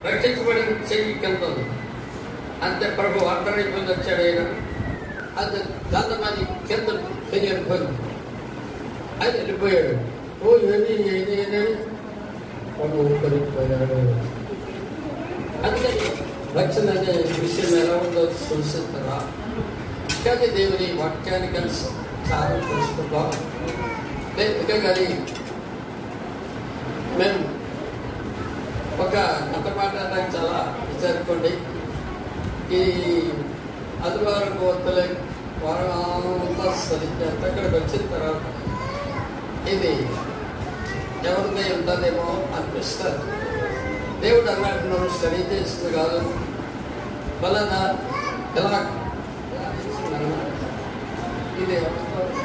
రక్షించబడిన చెయ్యి కింద అంతే. ప్రభు అర్థమైపోయింది, వచ్చాడు ఆయన. అది గంధమని కింద తెలియకపోయింది. అది వెళ్ళిపోయాడు. ఓ ఏది ఏది ఏది ప్రభు ఊపిరిపోయాడు. అందుకని రక్షణ అనే విషయం ఎలా ఉందో చూసిస్తారా? కానీ దేవుని వాక్యానికి చాలా తెలుసుకుంటాం. కానీ మేము ఒక గత మాట నాకు చాలా విచారుకోండి. ఈ ఆదివారం కోతలే వారం అంతా సరిగ్గా అక్కడికి వచ్చిన తర్వాత ఇది ఎవరిదే ఉంటుందేమో అనిపిస్తుంది. దేవుడు అన్నట్టు నువ్వు స్టడీ చేస్తుంది కాదు, వలన ఎలా ఇది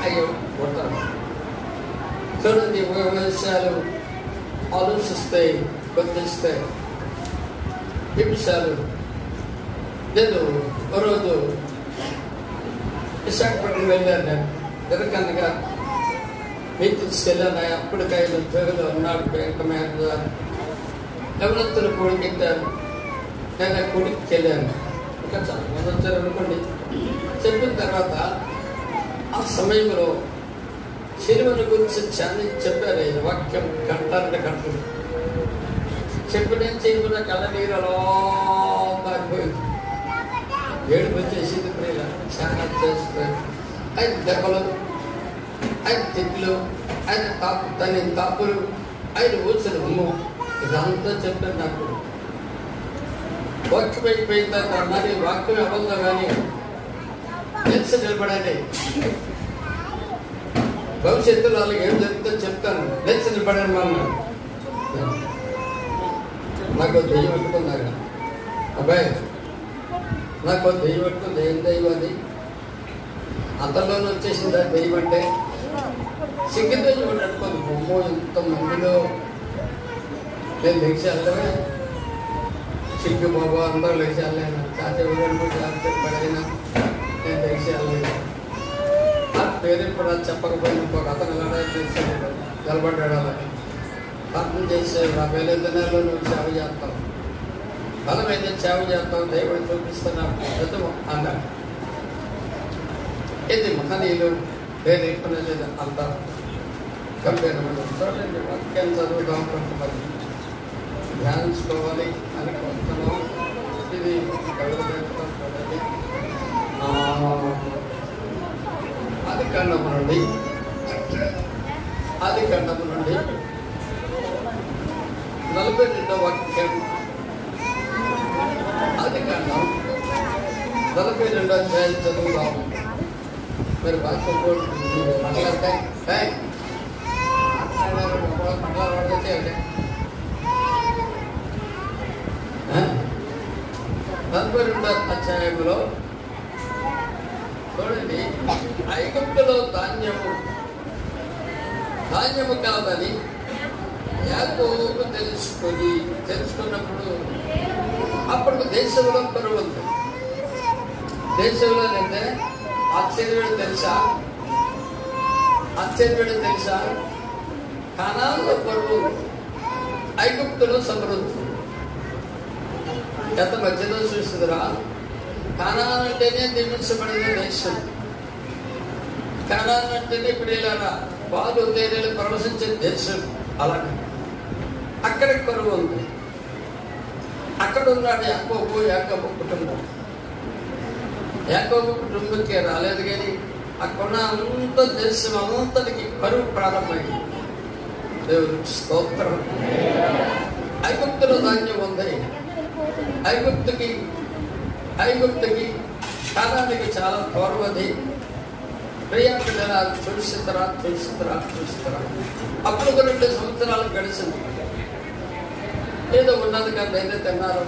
అయ్యో కొడతారు. చూడండి, విషయాలు ఆలోచిస్తాయి, బొద్దిస్తాయి. ఈ విషయాలు నేను ఒక రోజు విశాఖపట్నం వెళ్ళాను. నేను జరగనగా మీకు తీసుకెళ్ళాను. అప్పటికైనా ఉద్యోగంలో ఉన్నాడు బ్యాంక్ మేనేజర్. ఎవరంతలు కొడుకెట్టారు. నేను కొడుకు వెళ్ళాను. ఇంకా చాలా మంది వచ్చారు అనుకోండి. చెప్పిన తర్వాత ఆ సమయంలో సినిమాల గురించి చాలా చెప్పారు. ఈ వాక్యం కంటారంటే కంటుంది. చెప్పిన చేయకుండా కళ్ళ నీరు అలా మారిపోయింది. ఏడుపు వచ్చేసింది. ప్రియుల చాలా చేస్తారు. ఆయన దెబ్బలు, ఆయన తిట్లు, ఆయన తన తాపులు, ఆయన ఊసిన ఉమ్ము, ఇదంతా చెప్పారు. నాకు వాక్యం అయిపోయిన తర్వాత మరి వాక్యం అవ్వదు కానీ తెలిసి నిలబడండి. భవిష్యత్తులో వాళ్ళకి ఏం జరుగుతుందో చెప్తాను. తెలిసి నిలబడండి. అన్నాడు. నాకు దెయ్యం పెట్టుకున్నాక అబ్బాయి, నాకు దెయ్యం పెట్టుకుంది. ఏం దెయ్యం అది? అంతలోనే వచ్చేసింది. ఆ దెయ్యం అంటే సిగ్గు దెయ్యం పెట్టుకోండి. బొమ్మ ఇంతమందిలో నేను లెక్సి వెళ్ళమే. సిగ్గు బాబు అందరూ లెక్సి వెళ్ళలేను. చాచ పడైనా నేను లెక్సి వెళ్ళలేదు. ఆ పేరు ఇప్పుడు చెప్పకపోయినా ఇంకొక అతను ఎలా చేసాడు, నిలబడ్డాడు. అలాగే అర్థం చేసే 40 దినాల్లో నువ్వు సేవ చేస్తావు, బలమైన సేవ చేస్తావు, దేవుడు చూపిస్తున్నావు అన్నాడు. ఇది మహనీయులు పేరు ఎక్కువ అంత కంపేర్. చూడండి, వాక్యం చదువుదాం, కొంతమంది ధ్యానించుకోవాలి అని కోరుతున్నాం. ఇది చూడండి, ఆదికాండము నుండి 42వ వాక్యం. ఆదికాండం 42వ అధ్యాయం చదువుదాము. మీరు వాక్యం మాట్లాడతాయి మాట్లాడేయండి. 42వ అధ్యాయంలో చూడండి, ఐగుప్తులో ధాన్యము కాదని యాకోబు తెలుసుకున్నప్పుడు అప్పుడు దేశంలో కరువు ఉంది. దేశంలో అంటే ఆశ్చర్యుడు తెలుసా? కానాన్లో కరువు, ఐగుప్తులో సమృద్ధి. గత మధ్యలో చూస్తుందిరా. కానాన్ అంటేనే నిర్మించబడిన దేశం. కానాన్ అంటేనే ఇప్పుడు ఇలా పాలు తేనెలు ప్రవశించే దేశం. అలాగే అక్కడ కరువు ఉంది. అక్కడ ఉన్నాడు యాకోబు కుటుంబం. యాకోబు కుటుంబంకి రాలేదు కానీ అక్కడ అంత దేశం అంతటికి కరువు ప్రారంభమైంది. దేవుడు స్తోత్రం. ఐగుప్తులో ధాన్యం ఉంది. ఐగుప్తుకి కాలానికి చాలా దూరమది. ప్రియాపిల్లల చూసితరా. అప్పుడు 2 సంవత్సరాలు గడిచింది. ఏదో ఉన్నది కానీ అయితే తిన్నారు.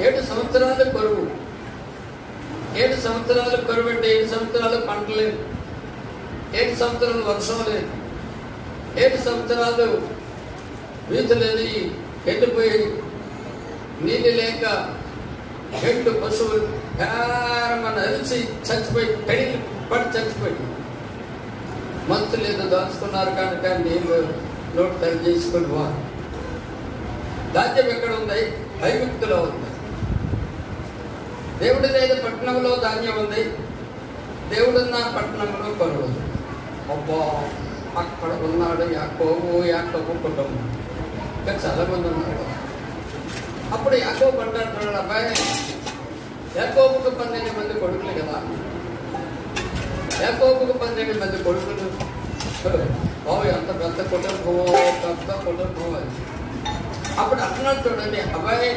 7 సంవత్సరాలు కరువు. 7 సంవత్సరాలు కరువు అంటే 7 సంవత్సరాలు పంట లేదు, 7 సంవత్సరాలు వర్షం లేదు, 7 సంవత్సరాలు వీధులని ఎండిపోయి నీళ్ళు లేక ఎండు పశువులు మన అరిచి చచ్చిపోయి పెళ్ళి పడి చచ్చిపోయి మనుషులు ఏదో దాచుకున్నారు కనుక నీళ్ళు నోట్ తయారు చేసుకుని ధాన్యం ఎక్కడ ఉంది? ఐగుప్తులో ఉంది. దేవుడి లేని పట్టణంలో ధాన్యం ఉంది, దేవుడున్న పట్టణంలో కరువు ఉంది. అబ్బా, అక్కడ ఉన్నాడు యాకోబు కుటుంబం. ఇంకా చాలా మంది ఉన్నారు. అప్పుడు యాకోబు అంటాడు, అబ్బాయి యాకోబుకు 12 మంది కొడుకులు కదా, యాకోబుకు 12 మంది కొడుకులు. ఎంత పెద్ద కుటుంబం అది. అప్పుడు అంటున్నాడు చూడండి, అబ్బాయి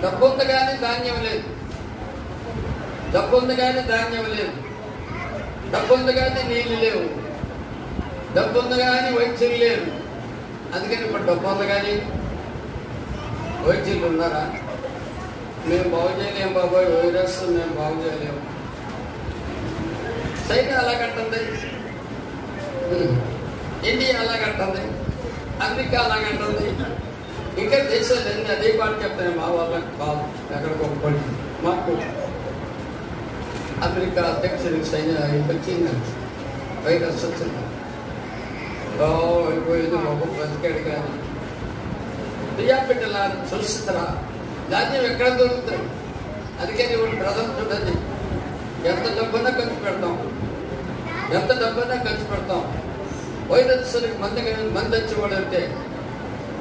డబ్బు ఉంది కానీ ధాన్యం లేదు, డబ్బు ఉంది కానీ ధాన్యం లేదు, డబ్బు ఉంది కానీ నీళ్ళు లేవు, డబ్బు ఉంది కానీ వైద్యులు లేరు. అందుకని ఇప్పుడు డబ్బు ఉంది కానీ వైద్యులు ఉన్నారా? మేము బాగు చేయలేము బాబాయ్, వైరస్ మేము బాగు చేయలేము. చైనా అలాగంటుంది, ఇండియా అలాగంటుంది, అమెరికా అలాగంటుంది, ఇంకా దేశాలన్నీ అదే పాట చెప్తాను. మా వాళ్ళకి కాదు, ఎక్కడికి పడి మాకు అమెరికా అధ్యక్షుడికి చైనా వచ్చింది, వైరస్ వచ్చింది, అయిపోయింది, ఒక బ్రతికాడు. కానీ ప్రియాపిట్టల చూస్తారా, ధాన్యం ఎక్కడ దొరుకుతుంది? అందుకే నువ్వు బ్రదర్ చూడండి, ఎంత డబ్బున్నా ఖర్చు పెడతాం, ఎంత డబ్బున్నా ఖర్చు పెడతాం. వైరస్కి మంది వచ్చేవాడు ఉంటే,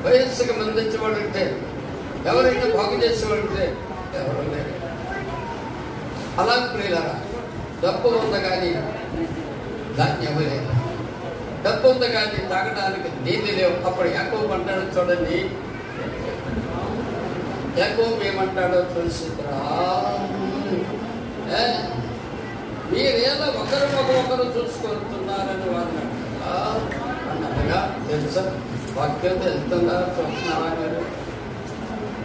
వైరస్కి మంది వచ్చేవాడు ఉంటే, ఎవరైనా బాగు చేసేవాడు ఉంటే ఎవరు లేరు. అలా ప్రియులారా, డబ్బు ఉంది కానీ ధాన్యం లేదు, డబ్బు ఉంది కానీ తాగడానికి నీళ్ళు లేవు. అప్పుడు యాకోబు అంటాడు చూడండి, యాకోబు ఏమంటాడో చూసిరా, మీరేలా ఒకరు చూసుకుంటున్నారని వారిని అన్నట్టుగా తెలుసా? వాక్యం వెళ్తుందా? చూస్తున్నారా మీరు?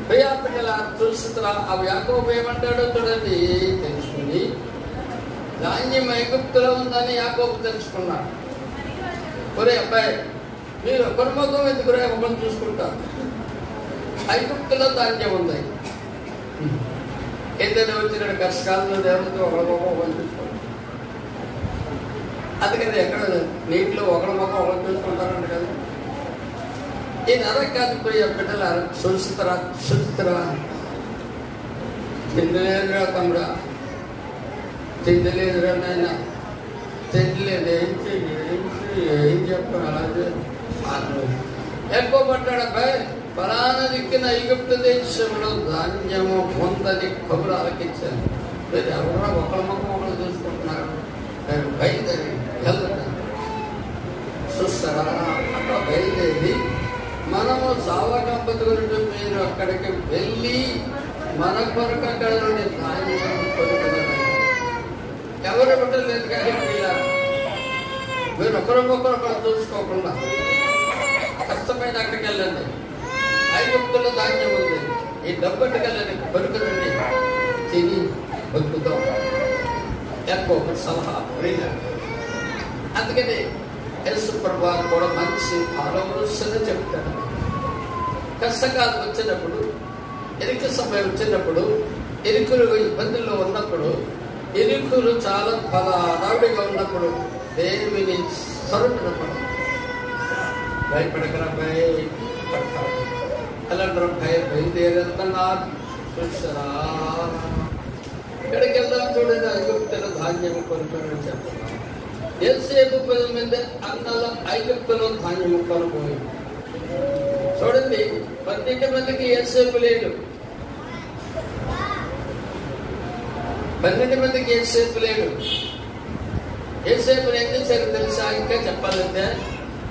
ప్రియా పిల్లల చూస్తున్నా. అవి యాకోబు ఏమంటాడో చూడండి, తెలుసుకుని ధాన్యం ఐగుప్తులో ఉందని యాకోబు తెలుసుకున్నాడు. ఒరే అబ్బాయి, మీరు ఒకరి మొత్తం ఎందుకురే ఒకరు చూసుకుంటారు, ఐగుప్తులో ధాన్యం ఉంది. ఏదైనా వచ్చిన కష్టాలను దేవుడితో ఒకరి చూసుకోండి. అందుకని ఎక్కడ నీటిలో ఒకరి మొక్క ఒకరు చూసుకుంటారంట కదా. ఈ నరకాది పోయి బిడ్డల చూస్తారా తిండిలేదురా తమ్ముడా, తిండిలేదురా నాయన, తిండిలేదు, ఏం చెప్పాలి? ఎక్కువ పడ్డాడు అబ్బాయి, ఫలానా దిక్కిన ఐగుప్తు దేశంలో ధాన్యము పొందని కబురు ఆలకించాను. మీరు ఎవరో ఒకరి మొక్క ఒకరు చూసుకుంటున్నారు. నేను బయలుదేరి వెళ్తాను. చూస్తారా, అక్కడ బయలుదేరి మనము సావకంపతులు మీరు అక్కడికి వెళ్ళి మన కొరకు అక్కడ నుండి ధాన్యం కొనుక్కున్నారు. ఎవరు పెట్టలేదు కానీ మీరు ఒకరికొకరు చూసుకోకుండా కష్టమైన అక్కడికి వెళ్ళండి. ఐగుప్తులో ధాన్యం ఉంది, ఈ డబ్బుకి వెళ్ళండి, కొనుక్కునండి, తిని బతుకుతాం. ఎక్కువ సలహా అందుకని యేసు ప్రభువు కూడా మంచి ఆలోచన చెప్తాడు. కష్టకాలం వచ్చినప్పుడు, ఎరుక సమయం వచ్చినప్పుడు, ఎరుకులు ఇబ్బందుల్లో ఉన్నప్పుడు, ఎరుకులు చాలా హడావుడిగా ఉన్నప్పుడు దేవుని స్వరూపణ భయపడకరా, భయపడతాడు. అలాంటి బయలుదేరుతున్నారు. చూసారా, ఇక్కడికి వెళ్దాం చూడండి, ఐగుప్తులో ధాన్యము కొనుక్కొని చెప్తున్నాం. ఎంతసేపు 10 మంది అన్నలో ఐగుప్తులో ధాన్యము కొనుక్కోయి చూడండి. 12 మందికి ఎంతసేపు లేదు, 12 మందికి ఎంతసేపు లేదు. ఎంతసేపు ఏం చేశారు తెలుసా? ఇంకా చెప్పాలంటే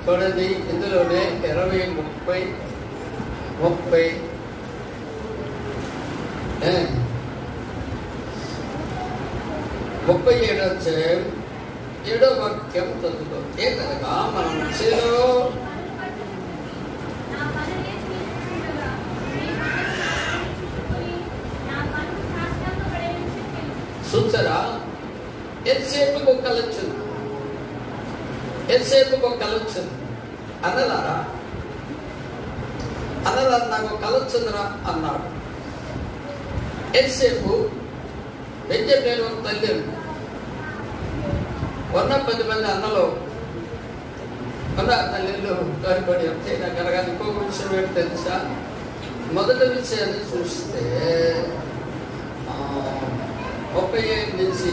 చూడండి, ఇందులోనే 20, 30 37 అధ్యాయం 7వ వాక్యం చదువుతాం. ఏదనగా మనం చేలో చూసారా, ఎంతసేపుకు ఒక కలొచ్చింది, ఎంతసేపుకు ఒక కలొచ్చింది అన్నదారా, నాకు కలొచ్చిందిరా అన్నాడు. ఎంతసేపు బెంజమిను తల్లి ఉన్న 10 మంది అన్నలో ఉన్న తల్లిళ్ళు తోడుకొని వస్తే నాకు కలగాలి. ఇంకొక విషయం ఏంటి తెలుసా? మొదటి విషయాన్ని చూస్తే 37 నుంచి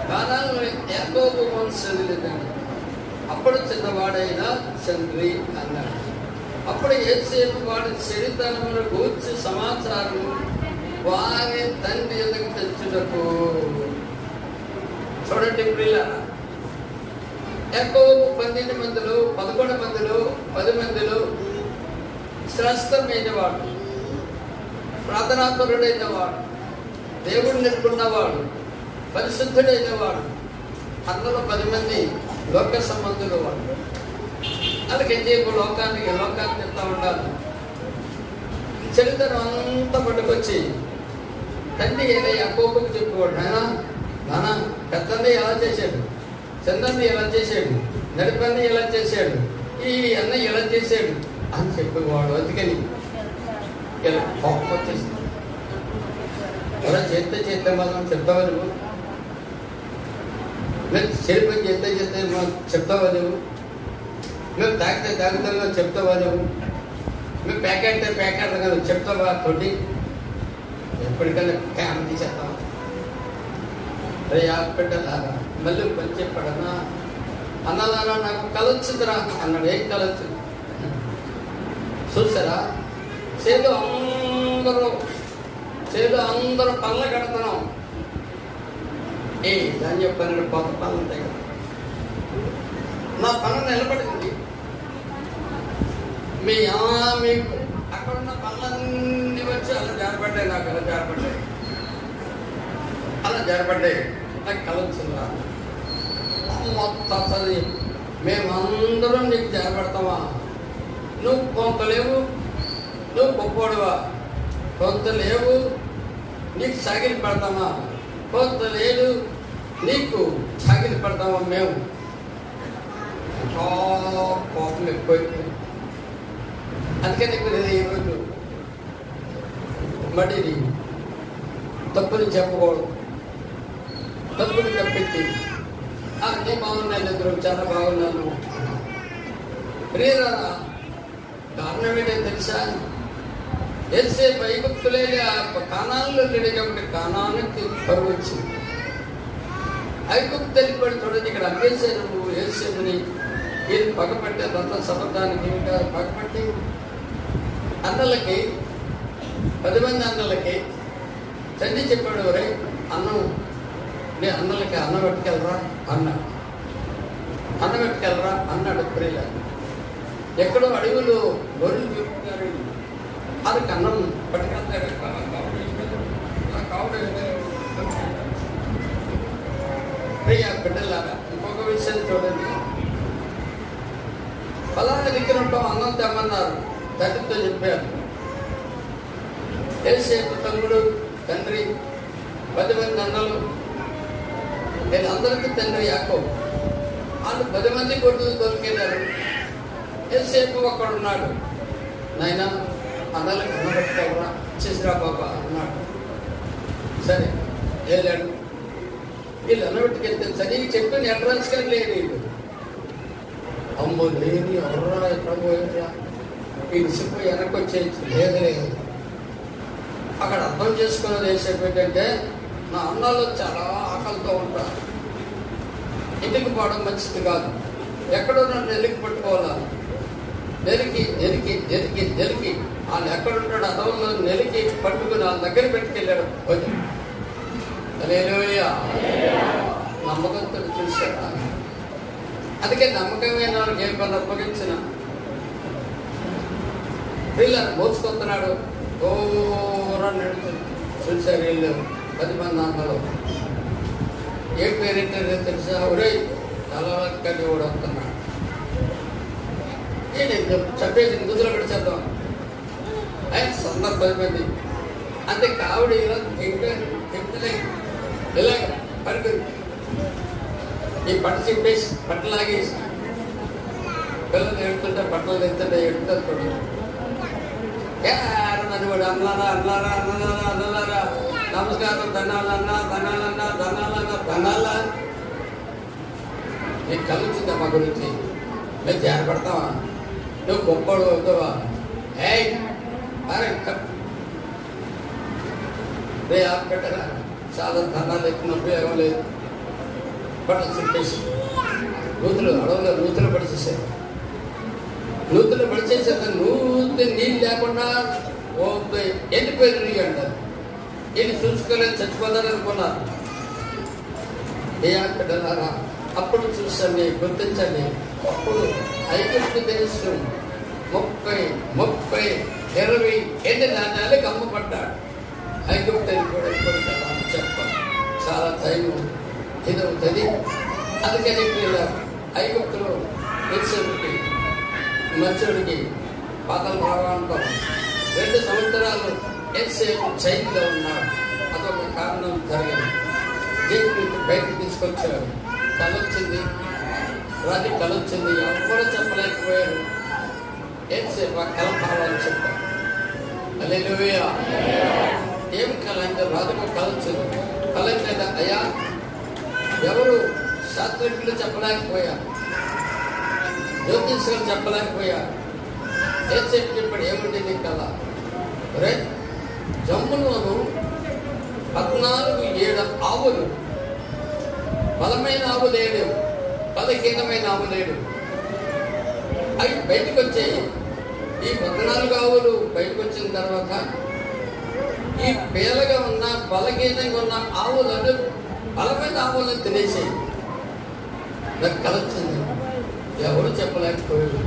కానాను యాకోబు వంశస్థులేదండి. అప్పుడు చిన్నవాడైన తండ్రి అన్నాడు. అప్పుడు యేసేపు వాడి చరిత్రమును గూర్చి సమాచారం వారి తండ్రి ఎందుకు తెచ్చుటకు. చూడండి ప్రియులారా, యాకోబు 12 మందిలో 11 మందిలో 10 మందిలో శ్రేష్టమైన వాడు, ప్రార్థనాపరుడైన వాడు, దేవుడు నిలుపుకున్నవాడు, పరిశుద్ధుడైన వాడు. అందులో 10 మంది లోక సంబంధులు వాడు. అలాగే లోకాన్ని చెప్తా ఉండాలి. చరిత్ర అంతా పట్టుకొచ్చి తండ్రి యాకోబుకు చెప్పేవాడు, నాన్న పెద్దండి ఎలా చేశాడు, చంద్రుని ఎలా చేశాడు, నడిపన్ని ఎలా చేశాడు, ఈ అన్నయ్య ఎలా చేశాడు అని చెప్పేవాడు. అందుకని ఇలా కోపం వచ్చేసి అలా చేస్తే మాత్రం చెప్తావా నువ్వు, మేము చెరిపని చేస్తే చెప్తావా నువ్వు, మేము తాగుతాగా చెప్తావా నువ్వు, మేము ప్యాకెట్ కదా చెప్తావా తోటి, ఎప్పటికైనా క్యామ్ తీసేస్తావా. బిడ్డలారా మళ్ళీ పని చెప్పాడన్నా, అన్నదారా నాకు కలొచ్చుదిరా అన్నాడు. ఏం కలొచ్చు చూసారా, చేదు అందరూ పనులు కడుతున్నాం. దాన్ని చెప్పాను, కొత్త పనులు ఉంటాయి కదా, నా పనులు నిలబడింది. మీకు అక్కడున్న పనులన్నీ వచ్చి అలా జారపడ్డాయి, నాకు అలా జారపడ్డాయి. నాకు కలొచ్చిందా మొత్తం చదివి మేమందరం నీకు జారపడతావా, నువ్వు కొంత లేవు, నువ్వు గొప్పవాడువా, కొంత లేవు నీకు సాగిలి పడతామా, కొంత లేదు నీకు సాగిలి పడతామా. మేము కోపం ఎక్కువైపోయింది. అందుకని ఈరోజు మరి తప్పుని చెప్పకూడదు, తప్పుని తప్పెత్తి అన్నీ బాగున్నాను, ఇద్దరు చాలా బాగున్నాను. ప్రియరా కారణం ఏంటో తెలుసా, యేసేపు ఐగుప్తులేని కానాన్లో లేడు కాబట్టి కానానికి పరువు వచ్చింది. ఐగుప్తు వెళ్ళిపోయి చూడండి, ఇక్కడ అమ్మేశారు నువ్వు యేసేపుని. ఈయన పగపట్టి అదంతా సమర్థానికి పగపట్టి అన్నలకి 10 మంది అన్నలకి తండ్రి చెప్పాడు, రే అన్నం నీ అన్నలకి అన్నం పెట్టుకెళ్ళరా అన్నాడు. అన్నం పెట్టుకెళ్ళరా అన్నాడు. ప్రియుల ఎక్కడో అడవులు గొర్రెలు చెప్తున్నారు, అది అన్నం పట్టుకెళ్తాడు. ప్రియ బిడ్డలాగా ఇంకొక విషయం చూడండి, ఫలానా దగ్గర ఉంటాం అన్నం తెమ్మన్నారు, తండ్రితో చెప్పారు. యేసేపు తమ్ముడు తండ్రి 10 మంది అన్నలు, నేను అందరికీ తండ్రి యాకోబు. వాళ్ళు 10 మంది కొడుకులు దొరికేదారు. యేసేపు ఒక్కడున్నాడు, నాయన అన్నలకు అన్నబెట్టుకోవరా చేసిరా బాబా అన్నాడు. సరే వెళ్ళాడు. వీళ్ళు అన్నబెట్టుకెళ్తే చదివి చెప్పిన అడ్వాన్స్ కానీ లేదు. వీళ్ళు అమ్మో లేని ఎవరా ఎక్కడ పోయిందా, ఈ విసిపోయి వెనక్కి వచ్చేయచ్చు. లేదు అక్కడ అర్థం చేసుకున్నది యేసేపు ఏంటంటే, నా అన్నాలు చాలా ఆకలితో ఉంటారు, ఇంటికి పోవడం మంచిది కాదు, ఎక్కడో నన్ను నెలికి పట్టుకోవాలా. నెలికి వాళ్ళు ఎక్కడుంటాడు అదవుల్లో నెలికి పట్టుకుని వాళ్ళ దగ్గర పెట్టుకెళ్ళాడు. హల్లెలూయా, నమ్మకంతో చూశాడా. అందుకే నమ్మకమైన వాళ్ళకి ఏ పని అప్పగించిన వీళ్ళని మోసుకొస్తున్నాడు. దూరం నడుచుని చూశారు వీళ్ళు 10 మంది అన్నలు. ఏ పేరెంటారో తెలుసా, ఒరే చాలా కలిగి కూడా వస్తున్నాడు. చెప్పేసి గుదులు పెడిచేద్దాం ఆయన సందర్భ 10 మంది అంతే కావిడ ఇలా చెప్తలే ఇలాగ పడుతుంది. ఈ పట్టు చెప్పేసి బట్టలు లాగేసి పిల్లలు ఎడుతుంటే బట్టలు తెస్తుంటే ఎడుతారు చూడండి. నన్ను వాడు అన్నారా నమస్కారం ధనాలన్నా నీకు కలుగుతుందా మా గురించి మేము జారపడతావా? నువ్వు గొప్పడు అవుతావా? పెట్టరా చాలా ధనాలు ఎక్కువ ఉపయోగం లేదు. బట్టలు చుట్టేసి నూతులు అడవులో నూతులు పడిచేసారు. నూతులు పడిచేసాక నూతి నీళ్ళు లేకుండా ఎండిపోయిన నీళ్ళు అంటారు. వీళ్ళు చూసుకోలేదు, చచ్చిపోతారు అనుకున్నారు. పెట్టారా? అప్పుడు చూసండి, గుర్తించండి. అప్పుడు ఐగుప్తు దేశం 30 20 ఎండి ధాన్యాలకు అమ్మపడ్డాడు. ఐగుప్తు కూడా చెప్పాలి, చాలా టైం ఇదవుతుంది. అందుకని ఐగుప్తులో నిలిచేటికి మత్స్యుడికి పాతలు రావడంతో 2 సంవత్సరాలు ఎంతసేపు చైన్లో ఉన్నాడు. అదొక కారణం జరిగింది. జైలు బయటకు తీసుకొచ్చాడు. కలొచ్చింది, రాత్రి కలొచ్చింది. ఎవరు చెప్పలేకపోయారు. ఎంతసేపు ఆ కళ కావాలని చెప్పారు. హల్లెలూయా. ఏం కళ అంటే రాజుకు కళ వచ్చింది. కళ అంటే అయ్యా ఎవరు శాస్త్రజ్ఞులు చెప్పలేకపోయారు, జ్యోతిష్యులు చెప్పలేకపోయారు. ఎంతసేపు చెప్పాడు. ఏమిటి నీ కళ? రే జమ్ములోను 14 ఆవులు, బలమైన ఆవు లేడు, బలహీనమైన ఆవు లేడు. అవి బయటకు వచ్చాయి. ఈ 14 ఆవులు బయటకు వచ్చిన తర్వాత ఈ పేలగా ఉన్న బలహీనంగా ఉన్న ఆవులను బలమైన ఆవులను తినేసాయి. నాకు కలొచ్చింది. ఎవరు చెప్పలేకపోయాడు.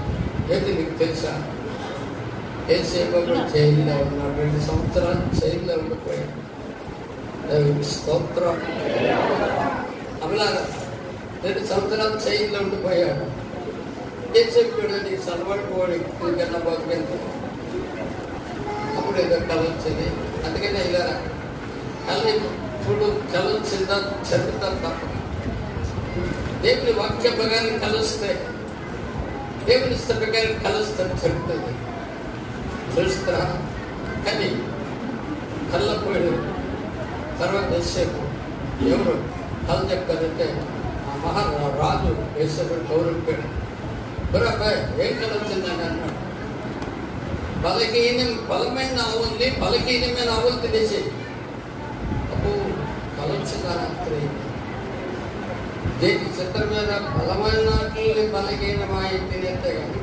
ఏంటి నీకు తెలుసా? ఎంతసేపు జైల్లో ఉన్నాడు. 2 సంవత్సరాలు జైల్లో ఉండిపోయాడు. స్తోత్రం. అమలాగా 2 సంవత్సరాలు జైల్లో ఉండిపోయాడు. ఏం చెప్పాడు? నీకు సలబడిపోయాడు, ఇంకన్నా బతుకెంత. అప్పుడు ఏదో కళ వచ్చింది. అందుకనే ఇలా కళ ఇప్పుడు కళ వచ్చిందా చదువుతారు తప్ప. దేవుని వాక్య ప్రకారం కలుస్తే, దేవుని ఇష్ట ప్రకారం కలుస్తే జరుగుతుంది. తెలుస్తా. కానీ కళ్ళపోయాడు. తర్వాత వేసేపు ఎవరు కళ చెప్తారంటే ఆ మహారాజు వేసేపు కౌరవిపోయాడు. బరాబాయ్ ఏం కళ వచ్చిందని అన్నాడు. బలమైన ఆవుల్ని బలహీనమైన ఆవులు తినేసి. అప్పుడు కళ వచ్చిందా రాత్రి దేని చిత్రం మీద బలమైన వాటిని బలహీనమై తినేస్తే కానీ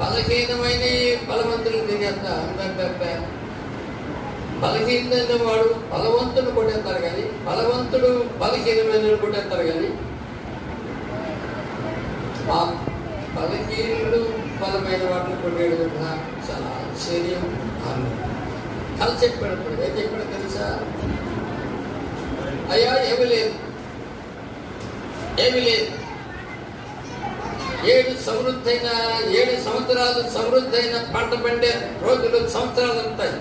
బలహీనమైన బలవంతులు తినేస్తా. అందరికీ బలహీనమైన వాడు బలవంతుడు కొట్టేస్తారు కానీ బలవంతుడు బలహీనమైన కొట్టేస్తారు కానీ ఆ బలహీనుడు బలమైన వాటిని కొట్టేయడం కూడా చాలా ఆశ్చర్యం. కళ చెప్పాడు. ఏం చెప్పాడు తెలుసా? అయ్యా ఏమి లేదు, ఏమి లేదు. 7 సంవత్సరాలు సమృద్ధైన పంట పండే రోజులు సంవత్సరాలు ఉంటాయి.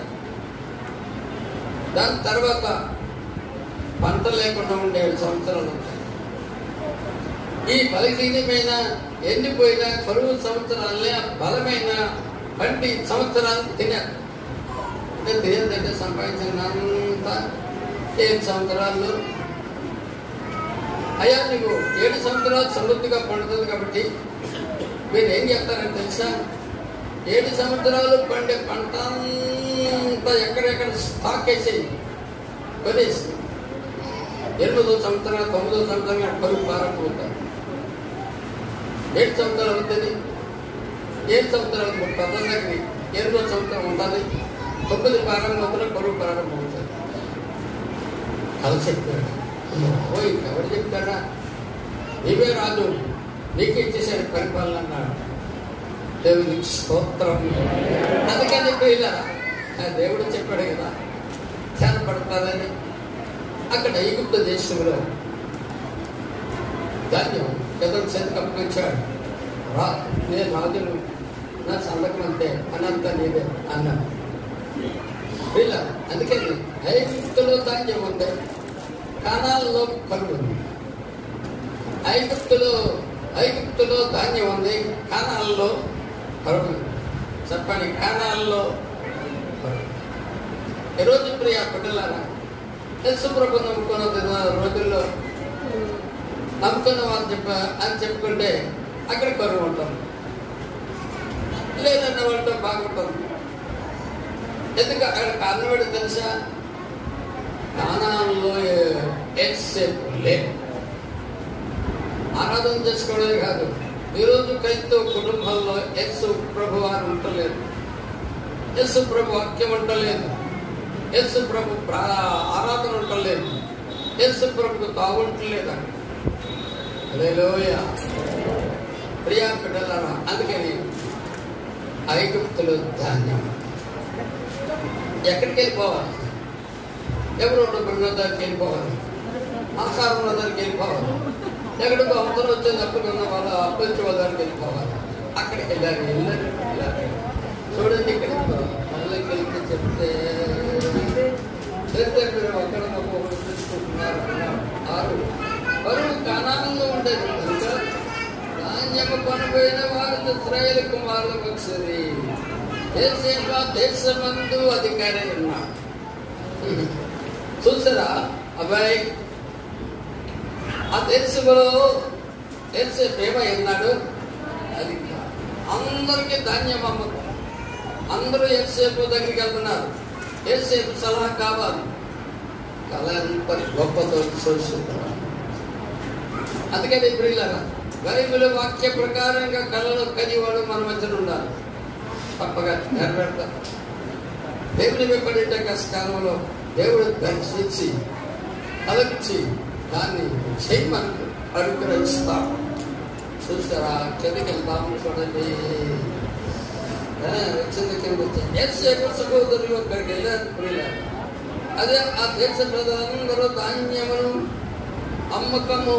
దాని తర్వాత పంట లేకుండా ఉండే 7 సంవత్సరాలు ఉంటాయి. ఈ బలహీనమైన ఎండిపోయిన కరువు సంవత్సరాలనే బలమైన పంటి సంవత్సరాలు తినారు. అంటే తినేదంటే సంపాదించినంత 7 సంవత్సరాలు. అయ్యా నీకు 7 సంవత్సరాలు సమృద్ధిగా పండుతుంది కాబట్టి మీరు ఏం చేస్తారని తెలుసా? 7 సంవత్సరాలు పండే పంట అంతా ఎక్కడెక్కడ స్టాక్ వేసేయి కొనేసి 8వ సంవత్సరం 9వ సంవత్సరంగా కరువు పారకపోతారు. 7 సంవత్సరాలు అవుతుంది. 7 సంవత్సరాలు ప్రధానికి 8వ సంవత్సరం ఉంటుంది. 9 ప్రారంభంలో కరువు ప్రారంభమవుతుంది. కలిసి చెప్పాడు. ఎవరు చెప్తాడా? నీవే రాజు, నీకు ఇచ్చేసాడు పరిపాలన అన్నాడు. దేవునికి స్తోత్రం. అందుకని ఇలా దేవుడు చెప్పాడు కదా ధ్యాన పడతారని. అక్కడ ఐగుప్తు దేశంలో ధాన్యం ఎదురు చేతికి అప్పగించాడు. నేను రాజును, నా సందకం అంతే, అనంతా నీదే అన్నాడు. ఇలా అందుకని ఐగుప్తులో ధాన్యం ఉంది, కానాల్లో కరువు ఉంది. ఐగుప్తులో ధాన్యం ఉంది, కానాల్లో కరువు ఉంది. చెప్పండి, కానాల్లో కరువు. ఈరోజు ప్రియ బిడ్డలారా, యేసుప్రభు నమ్ముకున్న రోజుల్లో నమ్ముకున్న వాళ్ళు అని చెప్పుకుంటే అక్కడ కరువు ఉంటాం. లేదన్న వాళ్ళతో బాగుంటుంది. ఎందుకు అక్కడ కారణం ఏంటో తెలుసా? కానాన్లో యేసేపు లేదు. ఆరాధన చేసుకోవడమే కాదు, ఈరోజు క్రైస్తవ కుటుంబంలో యేసు ప్రభు వారు ఉండలేదు, యేసు ప్రభు వాక్యం ఉండలేదు, యేసు ప్రభు ఆరాధన ఉండలేదు, యేసు ప్రభు తాగుంటలేదు. హల్లెలూయా. ప్రియా బిడ్డలారా, అందుకని ఐగుప్తులో ధాన్యం ఎక్కడికి వెళ్ళిపోవాలి? ఎవరు ఉన్న దగ్గరికి వెళ్ళిపోవాలి, ఆహారం ఉన్న దగ్గరికి వెళ్ళిపోవాలి, ఎక్కడికో అవతల వచ్చేటప్పుడు ఉన్న వాళ్ళ అప్పచ్చి వాళ్ళ దగ్గరికి వెళ్ళిపోవాలి. అక్కడికి వెళ్ళాలి. చూడండి, ఇక్కడ పనులకి వెళ్తే చెప్తే మీరు అక్కడ ఒకరు తీసుకుంటున్నారు. 6 బరువు కానానంలో ఉండేది కనుక ధాన్యము కొనబోయిన వారు ఇశ్రాయేలు కుమారులు వచ్చేది. దేశమందు అధికారి ఉన్నాడు. చూసారా అబ్బాయి, ఆ దేశంలో యేసేపు ఏమన్నాడు? అది అందరికీ ధాన్యం అమ్మకం, అందరూ యేసేపు దగ్గరికి వెళ్తున్నారు. యేసేపు సలహా కావాలి. కళ ఎంత గొప్పతో చూస్తున్నారు. అందుకని ప్రియులారా, బైబిల్ వాక్య ప్రకారంగా కళలో కనివాడు మన మధ్యన ఉండాలి. తప్పగా నెరవేర్తారు. దేవుని వెంబడించే కష్టకాలంలో దేవుడు దర్శించి అలగించి దాన్ని చేయమని అనుగ్రహిస్తాడు. చూస్తారా? కిందకి వెళ్తాము చూడండి. యేసేపు సహోదరులు అక్కడికి వెళ్ళారు ప్రియులారా. అదే ఆ దేశ ప్రజలందరూ ధాన్యమును అమ్మకము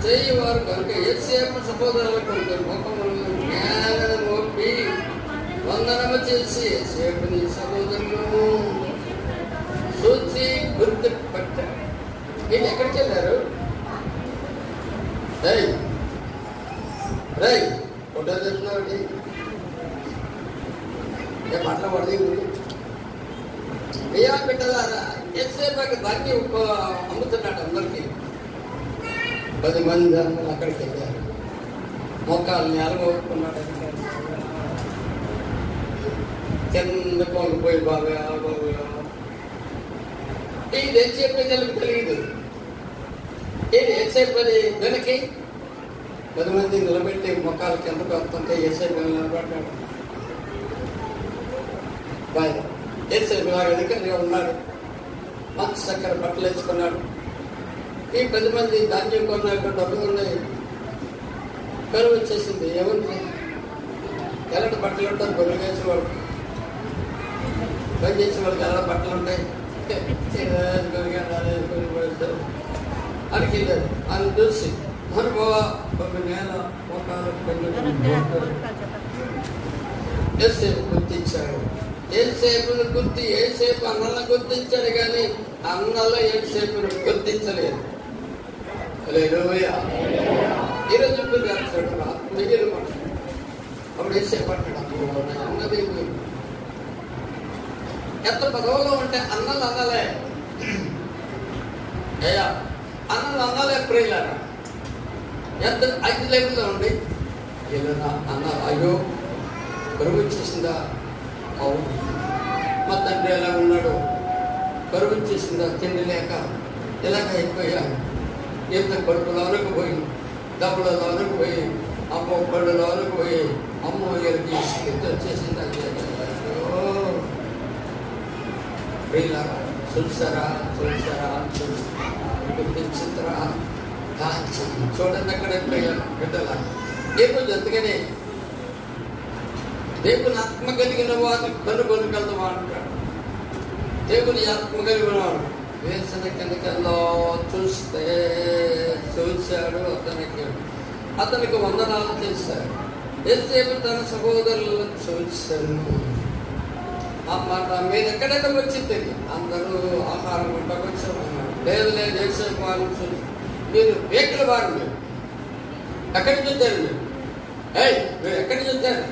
చేయవారు కనుక యేసేపు సహోదరులకు ముఖములను జ్ఞానం మోపి వందనము చేసి యేసేపుని సహోదరులను చూసి గుర్తుపట్టారు. వీళ్ళు ఎక్కడికి వెళ్ళారు? రై ఫోటో చెప్తున్నావు మాట్లాడదు. ప్రియా బిడ్డలారా, యేసేపు ధాన్యం అమ్ముతున్నాడు అందరికీ. 10 మంది అక్కడికి వెళ్ళారు. మొక్కల్ని అలగొట్టుకున్నాడు. కింద కొనుక్కుపోయి బాగా ఇది యేసేపు తెలియదు. ఇది యేసేపు వెనక్కి 10 మంది నిలబెట్టి మొక్కలు కిందకు వస్తుంటే యేసేపు నిలబడ్డాడు. యేసేపు వెనకగా ఉన్నాడు. మంచి చక్కెర బట్టలు వేసుకున్నాడు. ఈ 10 మంది ధాన్యం కొన్నాక డబ్బులు ఉన్నాయి. కరువు వచ్చేసింది. ఎవరికి ఎలాంటి బట్టలు ఉంటారు? గొర్రెలు వేసేవాడు, పని చేసేవాళ్ళకి ఎలా బట్టలు ఉంటాయి? అడిగి వెళ్ళారు. అని చూసి అనుభవ ఒక నేల యేసేపు గుర్తించాడు. యేసేపును యేసేపు అన్నలను గుర్తించాడు, కానీ అన్నలో యేసేపును గుర్తించలేదు. హల్లెలూయా. ఈరోజు మిగిలిన అప్పుడు యేసేపు అంటాడు, అన్నది ఎంత పదవులో ఉంటే అన్నలు అన్నలే. అయ్యా అన్నలు అన్నలే ప్రియులారా. ఎంత 5 లెవెల్లో ఉండి ఏదైనా అన్న అయ్యో కరువు వచ్చేసిందా? అవును. మా తండ్రి ఎలా ఉన్నాడు? కరువు వచ్చేసిందా? తిండి లేక ఇలాగ అయిపోయాను. ఎంత కడుపులోనికి పోయి, డబ్బులలోనికి పోయి, అమ్మో పళ్ళలోనికి పోయి, అమ్మో వీళ్ళకి స్థితి వచ్చేసిందా? ప్రియులారా, చూసారా గుర్తించుతారా? చూడండి అక్కడ బిడ్డల దేవుడు ఎందుకని దేవుని ఆత్మ కలిగిన వారిని కనుగొనగలమా అంటాడు. దేవుని ఆత్మ కలిగిన వాడు వేసిన కిందకెళ్ళో చూశాడు. అతనికి వందనాలు చేశాడు. యేసేపు తన సహోదరులను చూశాడు. ఆ మాట మీరు ఎక్కడైనా వచ్చింది, అందరూ ఆహారం ఉండకొచ్చారు. లేదు యేసేపు వారిని చూసి మీరు వేకుల వారు, మీరు ఎక్కడి చూద్దారు? మీరు ఎక్కడి చూద్దారు?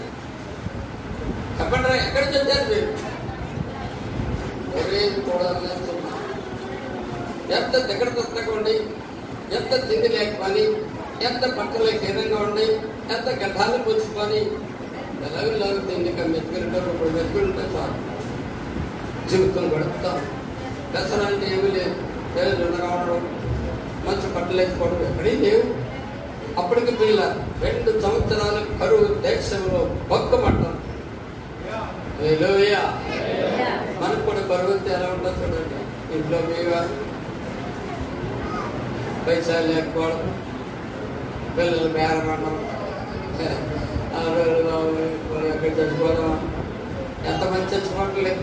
చెప్పండి, ఎక్కడి చూద్దారు మీరు? కూడా ఎంత దగ్గర తగ్గండి, ఎంత తిండి లేకపోని, ఎంత బట్టలు హీనంగా ఉండి, ఎంత గడ్డాలు పుచ్చుకొని ఎలాగో లాగుతుంది. ఇంకా మెతుకులుంటారు, ఇప్పుడు మెతుకులుంటే చాలు జీవితం గడుపుతాం. దసరా అంటే ఏమీ లేదు. పేరు రావడం, మంచి బట్టలు వేసుకోవడం ఎక్కడీ లేవు. అప్పటికి పిల్ల 2 సంవత్సరాలు కరువు దేశంలో బొక్కమట్టం. మనకు కూడా కరువు వస్తే ఎలా ఉంటుంది చూడండి. ఇంట్లో మీగా పైసా లేకపోవడం, పిల్లలు బేరమడం, ఎక్కడ చచ్చిపోవడం, ఎంతమంది చచ్చిపోవట్లేదు.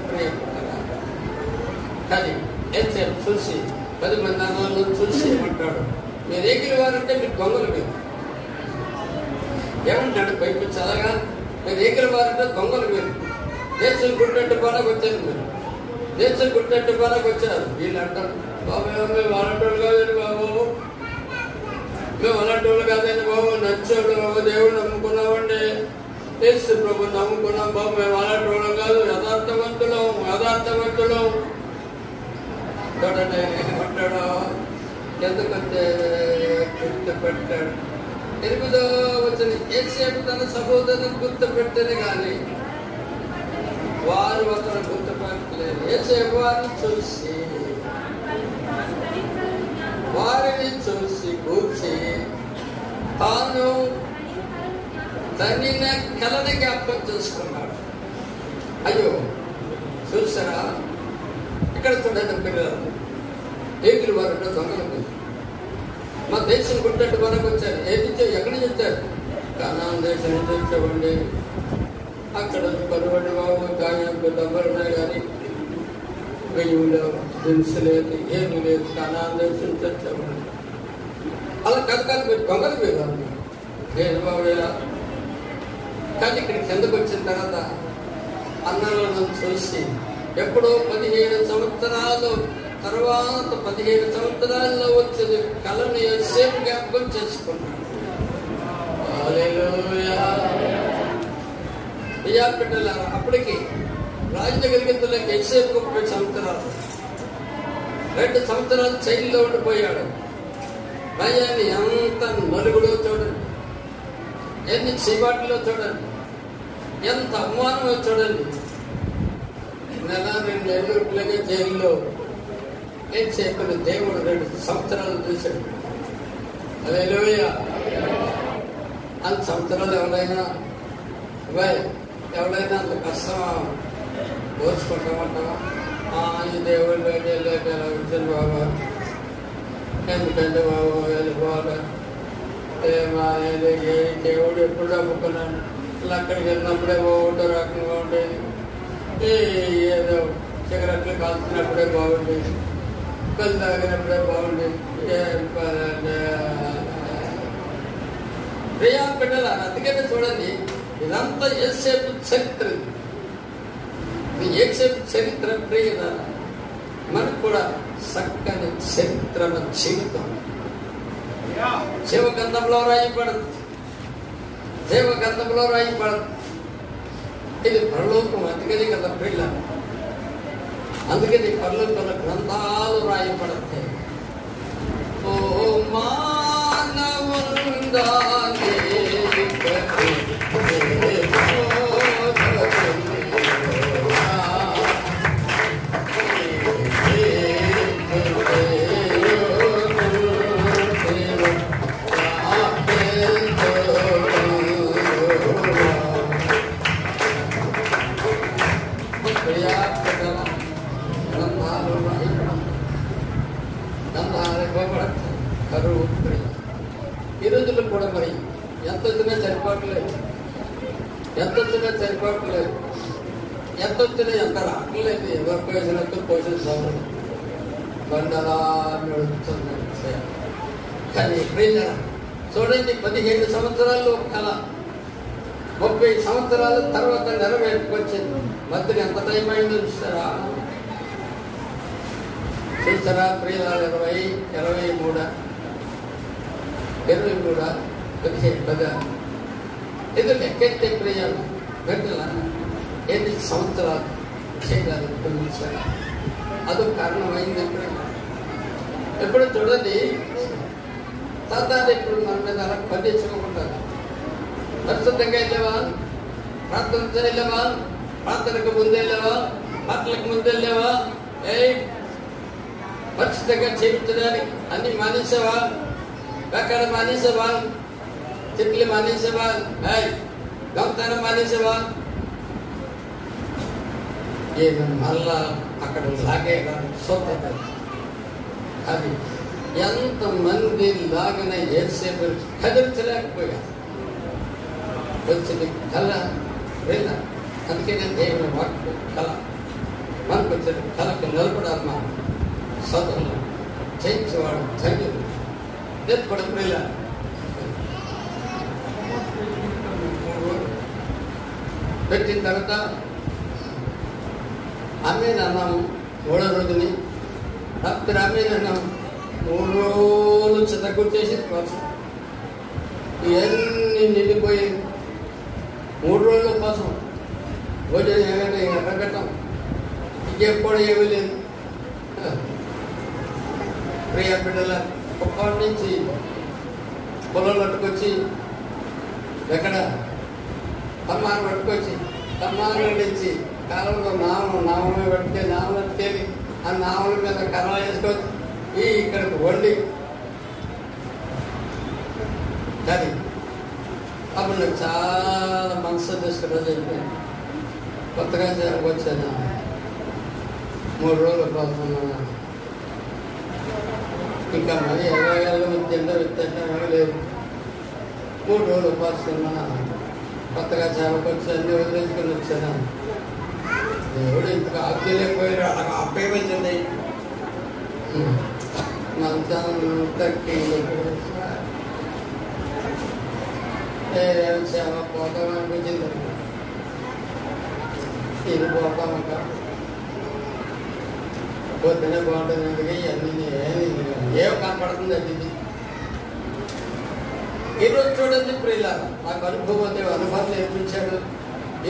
కానీ ఏసేపు చూసి 10 మంది అన్నలు చూసి ఏమంటాడు, మీరు ఎగిరి వారంటే మీరు దొంగలు. మీరు ఏమంటాడు బయట చల్లగా, మీరు ఎగిరి వారంటే దొంగలు. మీరు దేశం గుట్టట్టు బాలకు వచ్చారు. మీరు దేశం గుట్టట్టు బాలకు వచ్చారు. వీళ్ళు అంటారు, బాబు మేము అలాంటి కాదండి బాబు, మేము అలాంటి వాళ్ళు కాదండి బాబు, నచ్చాడు బాబు, దేవుడు నమ్ముకున్నామండి, యేసు ప్రభు నమ్ముకున్నాం బాబు, మేము అలాంటి వాళ్ళం కాదు, యథార్థవంతులం. చూడండి ఏమంటాడో, ఎందుకంటే గుర్తుపెట్టాడు. 8వ వచనం, యేసేపు తన సహోదరుని గుర్తుపెట్టని కానీ వారు అతను గుర్తుపెట్టలేదు. యేసేపు వారిని చూసి కూర్చి తాను తన కలని జ్ఞాపకం చేసుకున్నాడు. అయ్యో చూసారా, ఇక్కడ చూడండి పిల్లలు, ఏగులు వారంటే దొంగలు. మా దేశం గుట్టట్టు వరకు వచ్చారు. ఏది ఎక్కడి నుంచి వచ్చారు? కనాన్ దేశం నుంచి వచ్చామండి. అక్కడ పరువండి బాబు, గాయంకు డబ్బులున్నాయి కానీ వెయ్యిలో దినుసు లేదు, ఏమి లేదు. కనాన్ దేశం నుంచి వచ్చామండి. అలా కథకాలు మీరు దొంగలు మీరు లేదు బాబు. కానీ ఇక్కడ కిందకు వచ్చిన తర్వాత అన్నలను చూసి ఎప్పుడో 17 సంవత్సరాలు తర్వాత 17 సంవత్సరాల్లో వచ్చిన కళను యేసేపు జ్ఞాపకం చేసుకున్నాడు. బిడ్డలారా, అప్పటికి రాజనగరికి యేసేపు 30 సంవత్సరాలు, 2 సంవత్సరాలు జైల్లో ఉండిపోయాడు. భయాన్ని ఎంత నలుగులో చూడండి, ఎన్ని చీబాటిలో చూడండి, ఎంత అవమానమో చూడండి. 1-2 నెలలుగా జైల్లో యేసేపుని దేవుడు 2 సంవత్సరాలు చూశాడు. హల్లెలూయా. అంత సంవత్సరాలు ఎవరైనా అంత కష్టం ఓర్చుకుంటామంటావా? ఈ దేవుడు లేక ఎలా వచ్చింది బాబా, ఎందుకంటే బాబు వెళ్ళిపోవాలి. దేవుడు ఎప్పుడు నమ్ముకున్నాను, అక్కడికి వెళ్ళినప్పుడే బాగుంటే రకంగా ఉండేది, ఏదో సిగరెట్లు కాల్చినప్పుడే బాగుండేది, కళ్ళు తాగినప్పుడే బాగుండేది. ప్రియా బిడ్డల, అందుకనే చూడండి, ఇదంతా యేసేపు చరిత్ర. యేసేపు చరిత్ర ప్రియుల మనకు కూడా చక్కని చరిత్ర జీవితం జీవగంధంలో రాయబడదు. ఇది పరలోకం. అందుకని కదా ప్రియుల, అందుకని పరలోకంలో గ్రంథాలు రాయబడతాయి. ఓ మానవుండాలి కరువు. ఈ రోజుల్లో కూడా మరి ఎంత వచ్చినా సరిపోవట్లేదు, ఎంత వచ్చినా ఎంత రావట్లేదు. ఎవరు పోసినట్టు పోషిస్తాము బండలా నడుస్తుంది. కానీ ప్రియులారా చూడండి, 17 సంవత్సరాల్లో కళ 30 సంవత్సరాల తర్వాత నెరవేర్చుకొచ్చింది. మధ్యలో ఎంత టైం అయిందో చూస్తారా ప్రియులారా? 23 15 ఇది లెక్కెత్తే ప్రియాలు గంటల 8 సంవత్సరాలు చేయడానికి పంపించారు. అదొక కారణమైంది. ఎప్పుడు చూడండి, సాధారణ ఇప్పుడు మన మీద అలా పండించుకుంటారు. పరిశుద్ధంగా వెళ్ళేవా, ప్రార్థన చేయలేవా? ప్రార్థనకు ముందెళ్ళావా? పాటలకు ముందెళ్ళావా? పరిశుద్ధంగా చేయించడానికి అన్ని మానేసావా? ఎక్కడ మానేసావా? చెట్లు మానేసావా? దొంగతనం మానేసావా? ఏమైనా మళ్ళా అక్కడ లాగే సొంత అది ఎంతమంది లాగిన ఏసేపు కదిలించలేకపోయా. వచ్చింది కళ వెళ్ళ. అందుకే నేను దేవుని వాక్కు కళ మనకు వచ్చిన కళకు నిలబడాలి. మా సోదరులు చేయించేవాడు ధన్యుడు నేర్పడం వెళ్ళ. పెట్టిన తర్వాత ఆమెను అన్నాము 3వ రోజుని. రాత్రి ఆమెను అన్నాము 3 రోజులు చితకొచ్చేసి ఇవన్నీ నిండిపోయి 3 రోజుల కోసం భోజనం ఏమైనా ఎర్రగట్టం ఇంకెప్పుడు ఏమీ లేదు. ప్రియ బిడ్డల కుప్పటి నుంచి పొలం పట్టుకొచ్చి ఎక్కడ తమ్మాను పట్టుకొచ్చి తమ్మాను నుంచి కాలంలో నామలు పట్టుకే నామలు తేలి ఆ నామల మీద కర్ర వేసుకొచ్చి ఇక్కడికి వండి కానీ అప్పుడు నాకు చాలా మనసు తీసుకుని చెప్పాను. కొత్తగా వచ్చాను 3 రోజుల కోసం ఇంకా మరి ఎలాగో విత్తంటే లేదు. 3 రోజులు ఉపాసన కొత్తగా సేవకు వచ్చి అన్ని వదిలేసుకుని వచ్చాను. దేవుడు ఇంతగా ఆప్యలేకపోయాడు. అలా ఆపేయవచ్చింది మంచం తక్కి సేవ పోతాం అనిపించింది. ఇది పోతామక్క పొద్దునే బాగుంటుంది. అందుకే ఇవన్నీ ఏం కనపడుతుంది అది. ఈరోజు చూడండి ప్రియులారా, నాకు అనుభవం నేర్పించాడు.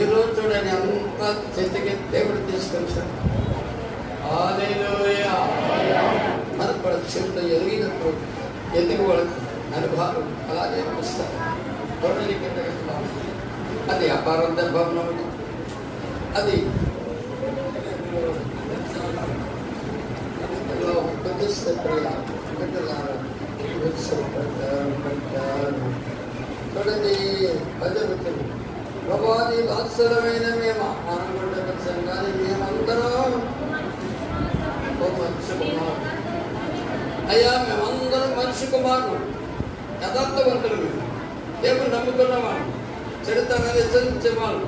ఈరోజు చూడండి అంత చెట్టుకి దేవుడు తీసుకొచ్చాడు. హల్లెలూయా. మనకు కూడా చెట్టు ఎదిగినప్పుడు ఎందుకు వాళ్ళకి అనుభవాలు అలా నేర్పిస్తారు. అది అపారంత భవనం. అది చూడండి 10 ప్రభాని వాత్సలమైన మేము ఆనందపరిచాం. కానీ మేమందరం మనిషి కుమారు అయ్యా, మేమందరం మనిషి కుమారుడు, యథార్థవంతులు, దేవుడు నమ్ముకున్నవాడు, చెడుతనాన్ని చదించేవాడు,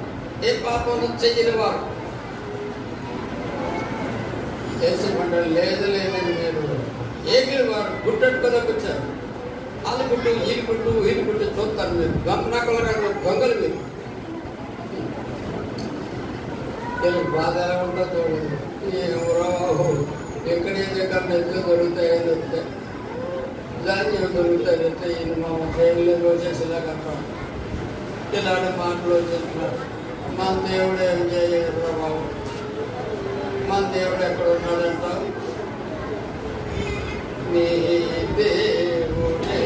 ఏ పాపం చెయ్యని వారు. దేశ మండలి లేదు లేదని మీరు ఏగిరి వారు గుట్టట్టుకొని వచ్చారు. వాళ్ళు గుట్టు వీళ్ళు గుట్టు చూస్తారు. మీరు గమనాకమైన దొంగలు. మీరు తెలుగు బాధ ఎలా ఉంటుందో చూడండి. ఎవరో ఎక్కడైతే ఎదురు దొరుకుతాయని వస్తే దాన్ని దొరుకుతాయి వస్తే ఈయన మా శైలిలో రోజేసేలా కనపడు. ఇలాంటి మాటలు వచ్చేస్తున్నారు. మన దేవుడు ఏం చేయలేదు బాబు, మన దేవుడు ఎక్కడ ఉన్నాడంటావు? నీ దేవుడే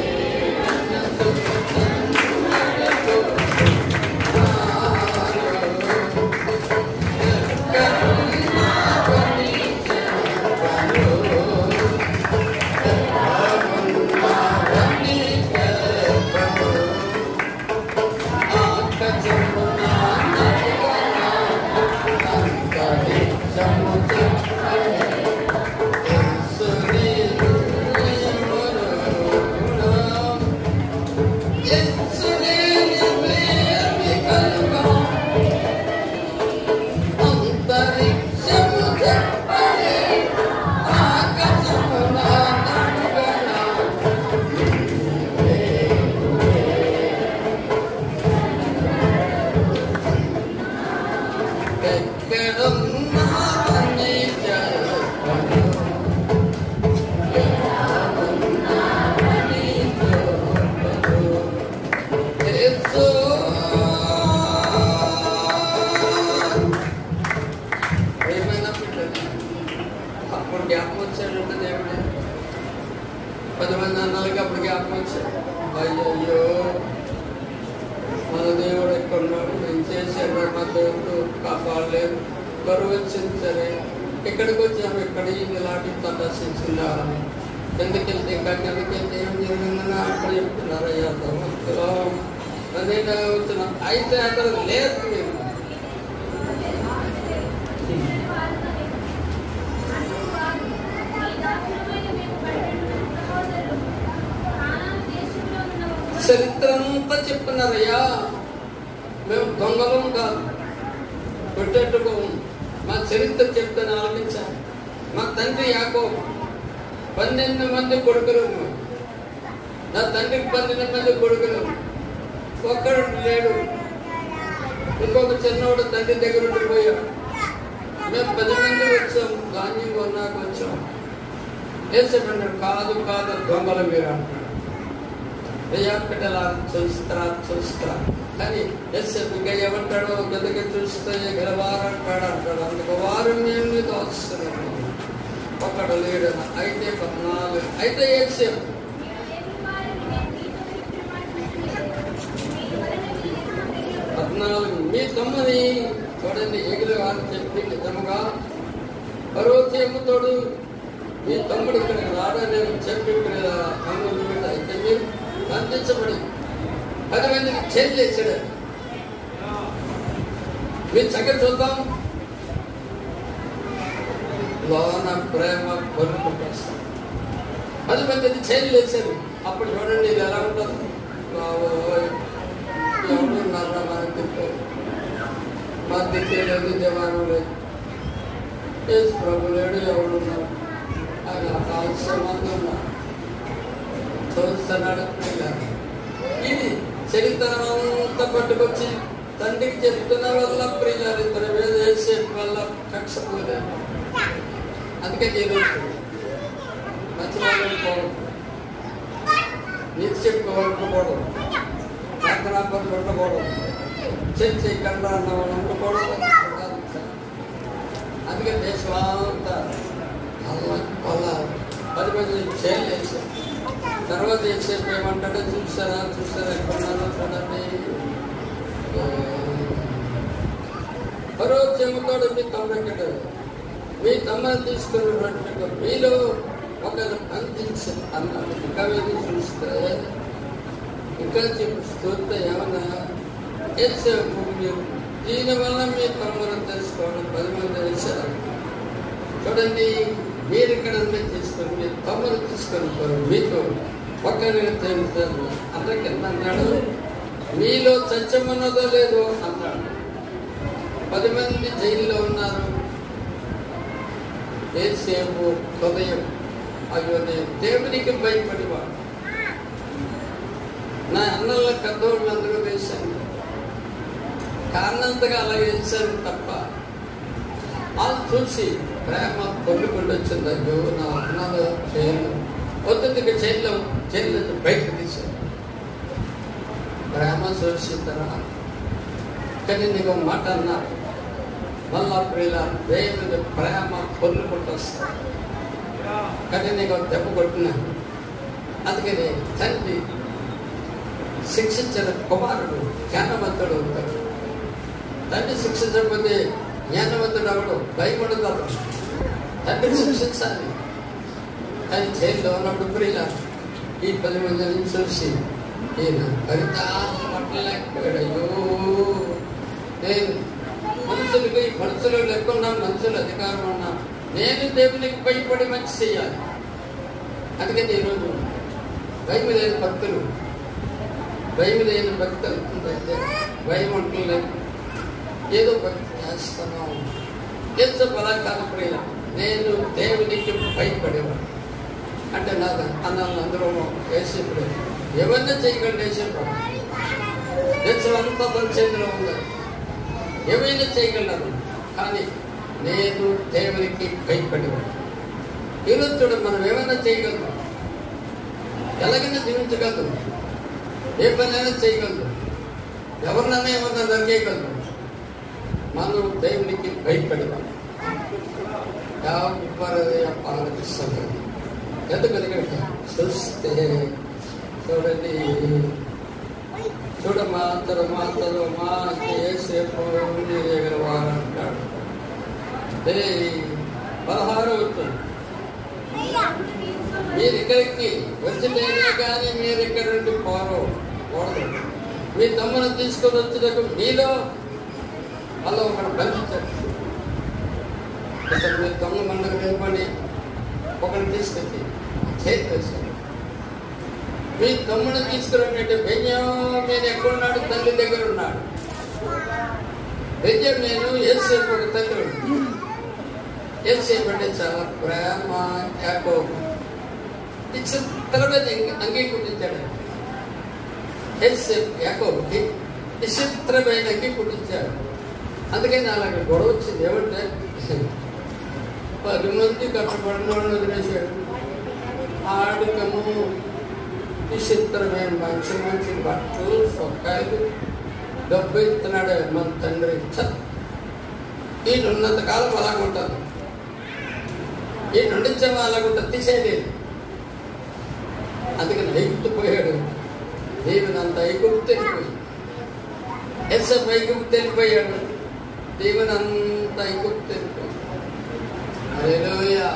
అప్పుడు జ్ఞాపకం వచ్చాడంటే దేవుడు 10 మంది అన్నాళ్ళకి అప్పుడు జ్ఞాపకం వచ్చాడు. అయ్యో మన దేవుడు ఎక్కడున్నాడు, నేను చేశాడు, మా దేవుడు కాపాడలేదు, బరువు వచ్చింది. సరే ఇక్కడికి వచ్చాము, ఇక్కడ ఇలాంటి ప్రదర్శించిందా, ఎందుకెళ్తే ఇంకా కిందకెళ్తే ఏం జరిగిందని అక్కడ చెప్తున్నారు. అయ్యా భగవంతులో అదే వచ్చిన అయితే అక్కడ లేదు. మీరు చరిత్ర అంతా చెప్తున్నారయ్యా, మేము దొంగలం కాదు, కొట్టేట్టుకోము. మా చరిత్ర చెప్తాను ఆలకించాలి. మా తండ్రి యాకోబు 12 మంది కొడుకులు, నా తండ్రికి 12 మంది కొడుకులు, ఒక్కడు లేడు. ఇంకొక చిన్నవాడు తండ్రి దగ్గర ఉండిపోయాడు. మేము 10 మంది వచ్చాం, ధాన్యం కొన్నాక వచ్చాం. వేసేటన్నాడు, కాదు కాదు దొంగలు మీరు అంటున్నాడు. బిడ్డలా చూస్తారా కానీ ఇంకా ఏమంటాడో గదిగా చూస్తే గెలవారంటాడు అంటాడు. అందుకు వారు మేము దోస్తున్నాము, ఒకడు లేడు. అయితే 14 అయితే ఏసేపు 14 మీ తమ్ముని చూడండి ఎగిరి వారు చెప్పి నిజముగా పరోచేముతోడు మీ తమ్ముడు ఇక్కడికి రాడని చెప్పి తమ్ముడు మీద అయితే మీరు బంధించబడి 10 మందికి చేతులు వేసాడు. మీరు చక్కగా చూద్దాం, లోన ప్రేమ కొనుక్కుంటాం. 10 మందికి చేతులు వేసారు. అప్పుడు చూడండి ఇది ఎలా ఉంటుంది. ఎవరున్నారా మన దిక్కు, మా దిక్కే లేదు, జవాను లేదు, యేసు ప్రభు లేడు, ఎవరున్నారు ఆయన కాల్సిన మంది ఉన్నారు చూస్తున్నాడు. ఇది చరిత్ర అంతా పట్టుకొచ్చి తండ్రికి చెప్తున్న వల్ల ప్రియులు ఇద్దరు మీద వేసే వల్ల కక్ష పోలేదు. అందుకే ఈరోజు మంచి వాళ్ళు నీతి చెప్పుకోవాలనుకోవడం, ప్రార్థనాపరులు ఉండకూడదు, చర్చి కండ అన్న వాళ్ళు ఉండకూడదు. అందుకే దేశం అంతా వాళ్ళ 10 మంది చేయాలి వేసారు. తర్వాత వేసేపు ఏమంటాడో చూసారా ఎక్కడున్నారో చూడండి. మరో చెముతోడు మీ తమ్ముడు, మీ తమ్మని తీసుకున్నట్టుగా మీలో ఒకరు బంధించి అన్నాడు. ఇంకా వెళ్ళి చూస్తే ఇంకా చూస్తే ఏమన్నా వేసేపు మీరు దీనివల్ల మీ తమ్ములను తెలుసుకోవడం 10 మంది వేశారు. చూడండి, మీరు ఇక్కడ తీసుకొని మీ తమ్ముడు తీసుకొని పోరు, మీతో ఒకరిని తెలుస్తారు. అందరికి ఎంత అన్నాడు, మీలో సత్యమున్నదో లేదో అన్నాడు. 10 మంది జైల్లో ఉన్నారు. ఏసేపు హృదయం అయ్యో నేను దేవునికి భయపడేవాడు, నా అన్నల పెద్దవాళ్ళు అందరూ వేశాను, కారణంతగా అలా వేశారు తప్ప వాళ్ళు చూసి ప్రేమ పొందుకుంటూ వచ్చింది. అయ్యో నా అన్నలు చేయను వద్దుగా చేయలో బయటకు తీశారు. ప్రేమ చూసిన కానీ నీకు మాట అన్నారు మళ్ళా ప్రియుల దేవుని ప్రేమ పొందుకుంటూ వస్తారు. కానీ నీకు దెబ్బ కొట్టిన అందుకని తండ్రి శిక్షించిన కుమారుడు జ్ఞానవంతుడు అవుతాడు. తండ్రి శిక్షించకపోతే జ్ఞానవంతుడు అవడు, భయపడతాడు. తండ్రి శిక్షించాలి. కానీ జైల్లో ఉన్నప్పుడు ప్రియుల ఈ 10 మందిని చూసి ఈయన పరితాపట్లేకపోయాడు. అయ్యో నేను మనుషులు లేకున్నా మనుషులు అధికారం ఉన్నా నేను దేవునికి భయపడి మంచి చేయాలి. అందుకని ఈరోజు భయం లేని భక్తులు భయం ఉంటలేదు, ఏదో భక్తి చేస్తున్నాం. ఎంత బలాకాల ప్రియ నేను దేవునికి భయపడేవాడు అంటే నాకు అన్నాను. అందరూ వేసేప్పుడు ఏమన్నా చేయగలరు, వేసేప్పుడు దేశం అంతా తన చేతిలో ఉంది, ఏమైనా చేయగలరు. కానీ నేను దేవునికి భయపడేవాడు. ఈరోజు చూడ మనం ఏమైనా చేయగలరు, ఎలాగైనా జీవించగలరు, ఏ పనైనా చేయగలరు, ఎవరినైనా ఏమన్నా నరికేయగలరు. మనం దేవునికి భయపడేవాడు. పాలకిస్తుంది ఎందుకు చూస్తే చూడండి చూడమ్మా తరుమాతలు మా ఏసేపు నీ దగ్గర వారు అంటాడు. 16 అవుతుంది. మీరు ఇక్కడికి వచ్చితేనే కానీ మీరు ఇక్కడ నుండి పోకూడదు. మీ తమ్మును తీసుకొని వచ్చినట్టు మీలో అలా ఒకటి బంధించాడు. అసలు మీ తమ్ముడు మండలి నిలబడి ఒకరిని తీసుకొచ్చి చేతి వేశాడు. మీ తమ్ముడు తీసుకున్నట్టు బెన్యామీను ఎక్కడున్నాడు? తల్లి దగ్గర ఉన్నాడు. బెన్యామీను యోసేపు ఒక తల్లి ఉంది. యోసేపు అంటే చాలా ప్రేమ. యాకోబు విచిత్రమైన అంగీ కుట్టించాడు. యోసేపు యాకోబుకి విచిత్రమైన అంగీ కుట్టించాడు. అందుకని అలాగే గొడవ వచ్చింది. ఏమంటే 10 మంది కష్టపడిన వాళ్ళని వదిలేశాడు. ఆడికము విచిత్రమైన మంచి మంచి బట్టలు సొక్కాయలు డబ్బు ఇస్తున్నాడు మన తండ్రి. ఈయన ఉన్నంతకాలం అలాగుంటారు. ఈయన ఉండించేమో అలాగుంటారు, తీసేయలేదు. అందుకని ఐగుప్తు పోయాడు. దేవుని అంత ఐగుప్తు వెళ్ళిపోయి యోసేపు ఐగుప్తు వెళ్ళిపోయాడు. దేవుని అంత ఐగుప్తు వెళ్ళిపోయాడు. హల్లెలూయా.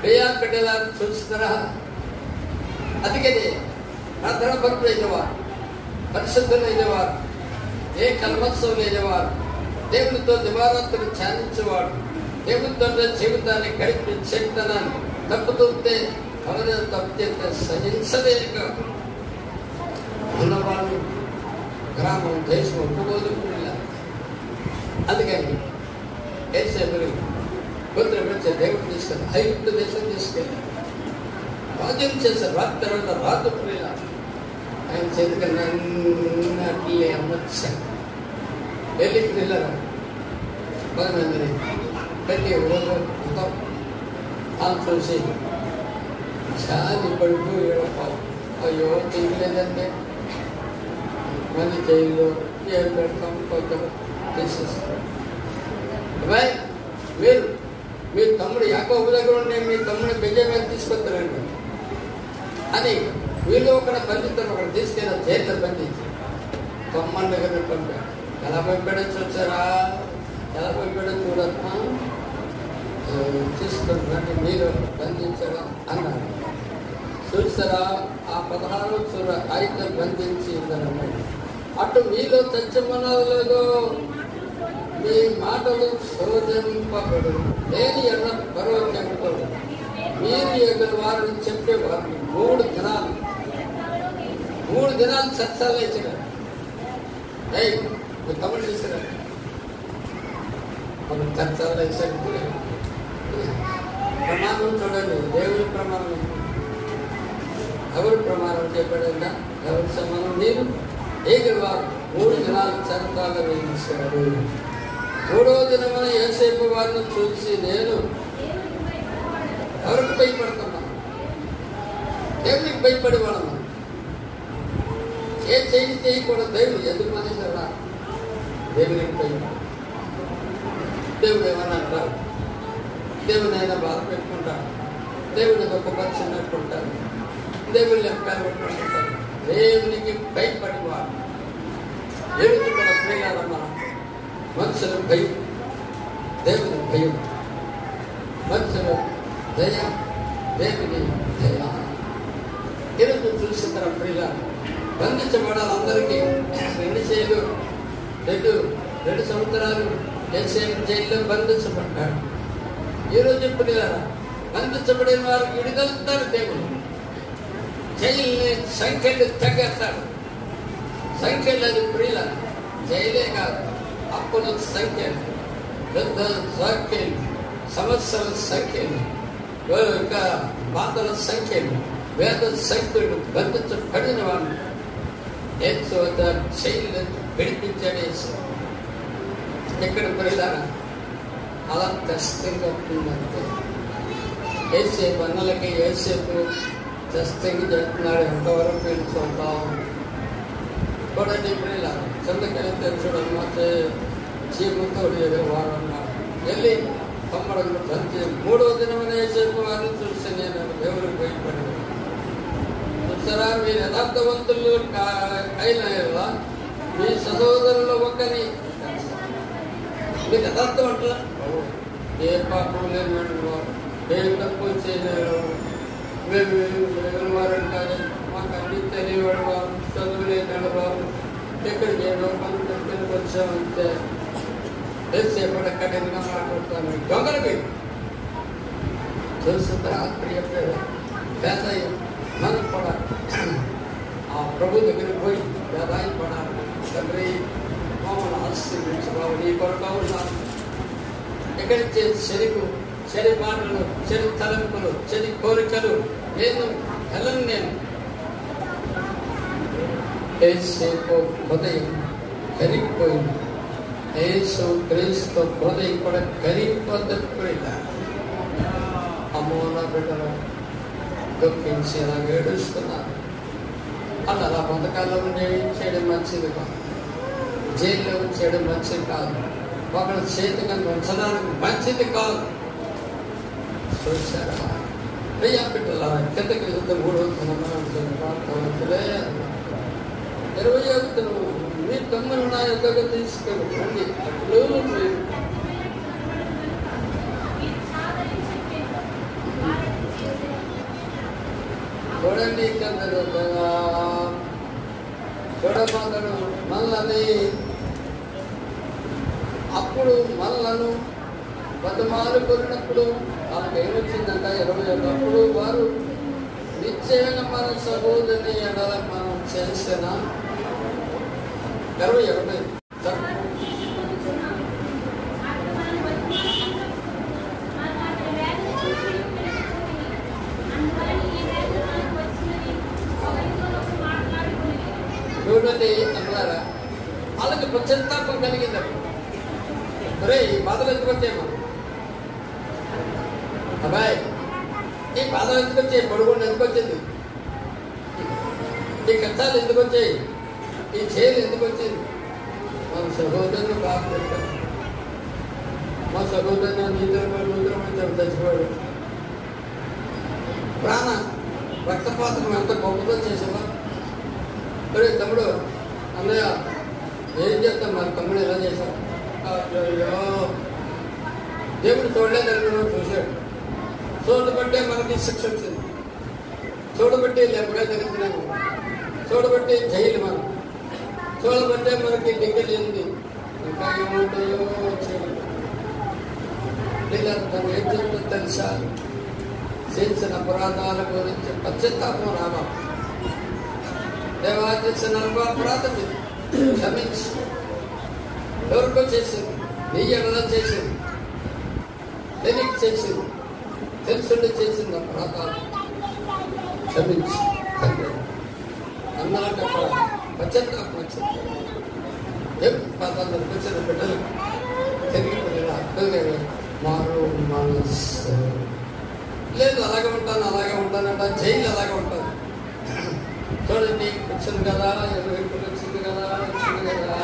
ప్రియా కట్టెలా చూస్తారా? అందుకని ప్రార్థన భక్తులు అయినవారు, పరిశుద్ధులు అయినవారు, ఏ కల్మత్సవం లేనివారు, దేవునితో దివారాత్రులు ధ్యానించేవాడు, దేవునితో జీవితాన్ని గడిపి చేతనాన్ని తప్పుతుంటే ఎవరైనా తప్పితే సహించలేక ఉన్నవాళ్ళు గ్రామం దేశం ఒప్పుకోదు. అందుకని ఏసేపుని గోత్రం వచ్చే దేవుడు తీసుకెళ్ళి ఐగుప్తు దేశం తీసుకెళ్ళి రాజ్యం చేశారు. రాత్రి తర్వాత రాజు ప్రియుల ఆయన చేతికన్నట్లే అమ్మొచ్చారు. వెళ్ళి ప్రియులరా 10 మందిని పెట్టి రోజు చూసి చాలా పడిపోయాడు. అయ్యో తినలేదంటే మళ్ళీ జైల్లో ఏం పెడతాం, కొంచెం తీసేస్తాం. అబ్బాయి మీరు మీ తమ్ముడు యాకోబు దగ్గర ఉండే మీ తమ్ముడు బెంజమిన్ తీసుకొస్తారండి అని వీళ్ళు ఒకటి బంధిస్తారు. ఒకటి తీసుకెళ్ళి జైల్లో బంధించి తమ్ముడి దగ్గర పంపాడు. ఎలా పంపాడో చూసారా? ఎలా పంపాడో చూడమ్మా, తీసుకుంటారంటే మీరు బంధించడం అన్నాడు. చూసారా? ఆ 16 చూడ అయితే బంధించి అటు మీలో చచ్చమనలేదు, మీ మాటలు శోధింపబడు లేని ఎన్న పర్వం చెబుతాడు. మీరు ఎగురు వారిని చెప్పేవారు 3 దినాలు చర్చలు ఇచ్చినారు. మీరు తమిళ తీసుకురారు అప్పుడు చర్చలు ఇచ్చారు. ప్రమాణం చూడండి, దేవుడి ప్రమాణం. ఎవరు ప్రమాణం చెప్పాడంట? ఎవరి సమానం? మీరు ఎగురు వారు 3 దినాలు చర్చలు వేయించాడు. 3వ దినమున యోసేపు వారిని చూసి నేను ఎవరికి భయపడుతున్నాను? దేవునికి భయపడి వాళ్ళను ఏ చేయకూడదు. దేవుడు ఎందుకు మనిషిరా? దేవునికి భయపడు. దేవుడు ఏమన్నా అంటారు? దేవుని అయినా బాధ పెట్టుకుంటాడు. దేవుని గొప్పపరిచినట్టుకుంటారు. దేవుని లెక్కలు పెట్టుకుంటారు. దేవునికి భయపడి వాడు దేవుడికి కూడా ప్రియాలమ్మా. మనుషులు భయం, దేవుని భయం. మనుషులు దయ, దేవుని దయ. ఈరోజు చూసిన ప్రియుల బంధించబడాలి. అందరికీ 2 సంవత్సరాలు జైల్లో బంధించబడ్డాడు. ఈరోజు ప్రియుల బంధించబడిన వారికి విడుదలతారు దేవుడు. జైల్ని సంఖ్యలు తగ్గేస్తాడు. సంఖ్యలు అది ప్రియుల జైలే కాదు, అప్పుల సంఖ్యలు, పెద్ద సంఖ్యలు, సమస్యల సంఖ్యలు, ఇంకా బాధల సంఖ్యలు, వేద సంఖ్యలు బంధించబడిన వాళ్ళు జైలు విడిపించడేసి ఎక్కడ ప్రియులారా అలా కష్టంగా ఉంటుందంటే ఏసేపు అన్నలకి ఏసేపు కష్టంగా చెప్తున్నాడు. ఎంతవరకు నేను చూద్దాం చూడండి ప్రియులారా. చంద్రకైతే చూడమ్మా చీమతోడు ఎదురు వాడు అన్నాడు. వెళ్ళి తమ్ముడు బంతి 3వ దినమున ఏసేపు వారిని చూసి నేను దేవుడికి భయపడి సరే మీరు యథార్థవంతులు అయిన మీ సహోదరుల ఒకరిని మీరు యథార్థం అంటారా? ఏ పాపం లేని వారు, ఏ తప్పు చేయలేరు, మేము వారని కాదు, మాకు అన్ని తెలియవాడు వారు, చదువు లేని వారు, ఎక్కడికి ఏదో పనులు దగ్గరికి వచ్చామంటే ఎంతసేపటి కఠినంగా మాట్లాడుతాను. దొంగలకి చూస్తుందా ప్రియ పేద మనం కూడా ఆ ప్రభు దగ్గరికి పోయి పేదాయి పడాలి. తండ్రి మమ్మల్ని ఆశీర్వించబాబు, నీ కొరకు ఉన్నాను. ఎక్కడి చెడు మాటలు, చెడు తలంపులు, చెడు కోరికలు నేను వెళ్ళను. నేను ఏసేపు హృదయం కరిగిపోయింది. యేసు క్రీస్తు హృదయం కూడా కరిగిపోతుంది. అమ్మో నా బిడ్డలు దుఃఖించి నాకు ఏడుస్తున్నారు. అలా బతకాల్లో చేయడం మంచిది కాదు, జైల్లో చేయడం మంచిది కాదు, ఒకరి చేతిగా ఉంచడానికి మంచిది కాదు. చూసారా ప్రియా బిడ్డల కిందకి 23 మీ తమ్ముడు నా యొక్క తీసుకెళ్ళండి. అట్లు చూడండి చూడమగడు మళ్ళని అప్పుడు మళ్ళను బతుమాలు కొరినప్పుడు వాళ్ళకి ఏమొచ్చిందంట 21. అప్పుడు వారు నిశ్చయంగా మన సహోదరిని ఎడల మనం చేసిన 21 చూడండి అన్నారా. వాళ్ళకి పశ్చాత్తాపం కలిగిందప్పుడు. ఒరే ఈ బాధలు ఎందుకు వచ్చాయమ్మా అబ్బాయి, ఈ బాధలు ఎందుకు వచ్చాయి, పడుకుండా ఎందుకు వచ్చింది, ఈ కష్టాలు ఎందుకు వచ్చాయి, ఈ చేలు ఎందుకు వచ్చింది? మన సహోదరుని బాధ పెట్టారు. మా సహోదరుని నిద్రపోయి చచ్చిపోయాడు. ప్రాణ రక్తపాతం ఎంత గొప్పతో చేసేవా? ఒరే తమ్ముడు, అన్నయ్య ఏం చేస్తాం, మరి తమ్ముడు ఎలా చేశాం? దేవుడు చూడలేదని చూశాడు. చూడబట్టే మనకి శిక్ష వచ్చింది, చూడబట్టే లేపగా జరుగుతున్నాము, చూడబట్టే జైలు మనం, చూడబట్టే మనకి దిగ్గలింది. ఇంకా ఏముంటాయో తను ఏం చెప్తుందో తెలుసా? చేసిన అపరాధాల గురించి పశ్చాత్తాపం రావాలి. దేవా చేసిన అపరాధం ఇది క్షమించి, ఎవరికో చేసింది, నీ ఎడల చేసింది, తెలియక చేసింది, తెలుసుండి చేసింది అపరాధాలు క్షమించి అందరికీ అక్కడ పశ్చాత్తాపం వచ్చింది. ఏం పదార్థాలు వచ్చిన బిడ్డలు తిరిగి అర్థంగా మారు మనసు లేదు. అలాగే ఉంటానంట, జైలు అలాగే ఉంటుంది. చూడండి వచ్చింది కదా, వచ్చింది కదా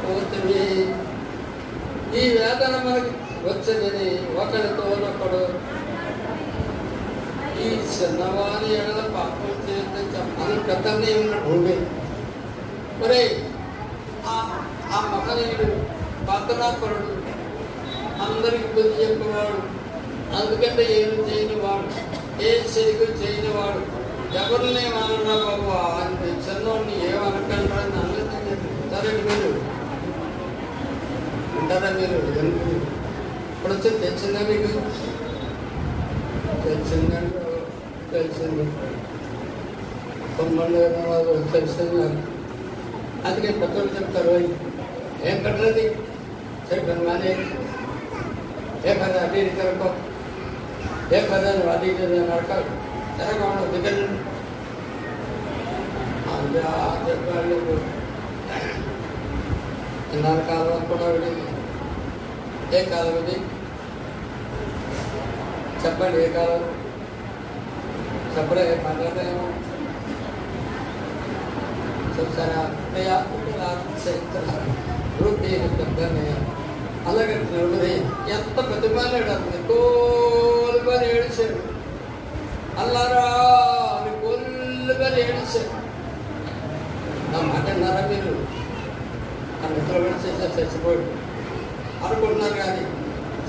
పోతుంది. ఈ వేదన మనకి వచ్చిందని ఒకడు ఈ చిన్నవారి ఎడల పాపం చేస్తే మనం పెద్దనే ఉన్నట్టు. మరే ఆ మహనీయుడు ప్రార్థనాపరుడు, అందరికి బుద్ధి చెప్పేవాడు, అందుకంటే ఏమి చేయని వాడు, ఏ చెరుకు చేయని వాడు, ఎవరిని ఏమన్నా బాబు అని చిన్నోడిని ఏమనకంటారా అని అన్నది మీరు ఉంటారా? మీరు ఇప్పుడు వచ్చి తెచ్చిందా? మీకు తెలిసిందండి, తెలిసింది తొమ్మిది తెలిసింది. అందుకే పెద్దలు చెప్తారు, ఏం కట్టలేదు చెప్పాను కానీ ఏ కదా అటు ఇటు తిరగో, ఏ కదా నువ్వు అటు ఇటు నడకాలి, తిరగకుండా దిగండి చెప్పాలి. ఇన్నాళ్ళ కాలం కూడా విడింది. ఏ కాలం ఇది చెప్పండి, ఏ కాలం చెప్పడే మాట్లాడేమో చూసారా? అలాగే ఎంత ప్రతిమాలాడు అతను కోలు అని ఏడిచాడు. అల్లారా అని కొల్లుగా ఏడిచాడు. నా మాట అన్నారా మీరు? ఆ నిద్ర చేశారు, చచ్చిపోయాడు అనుకుంటున్నారు కానీ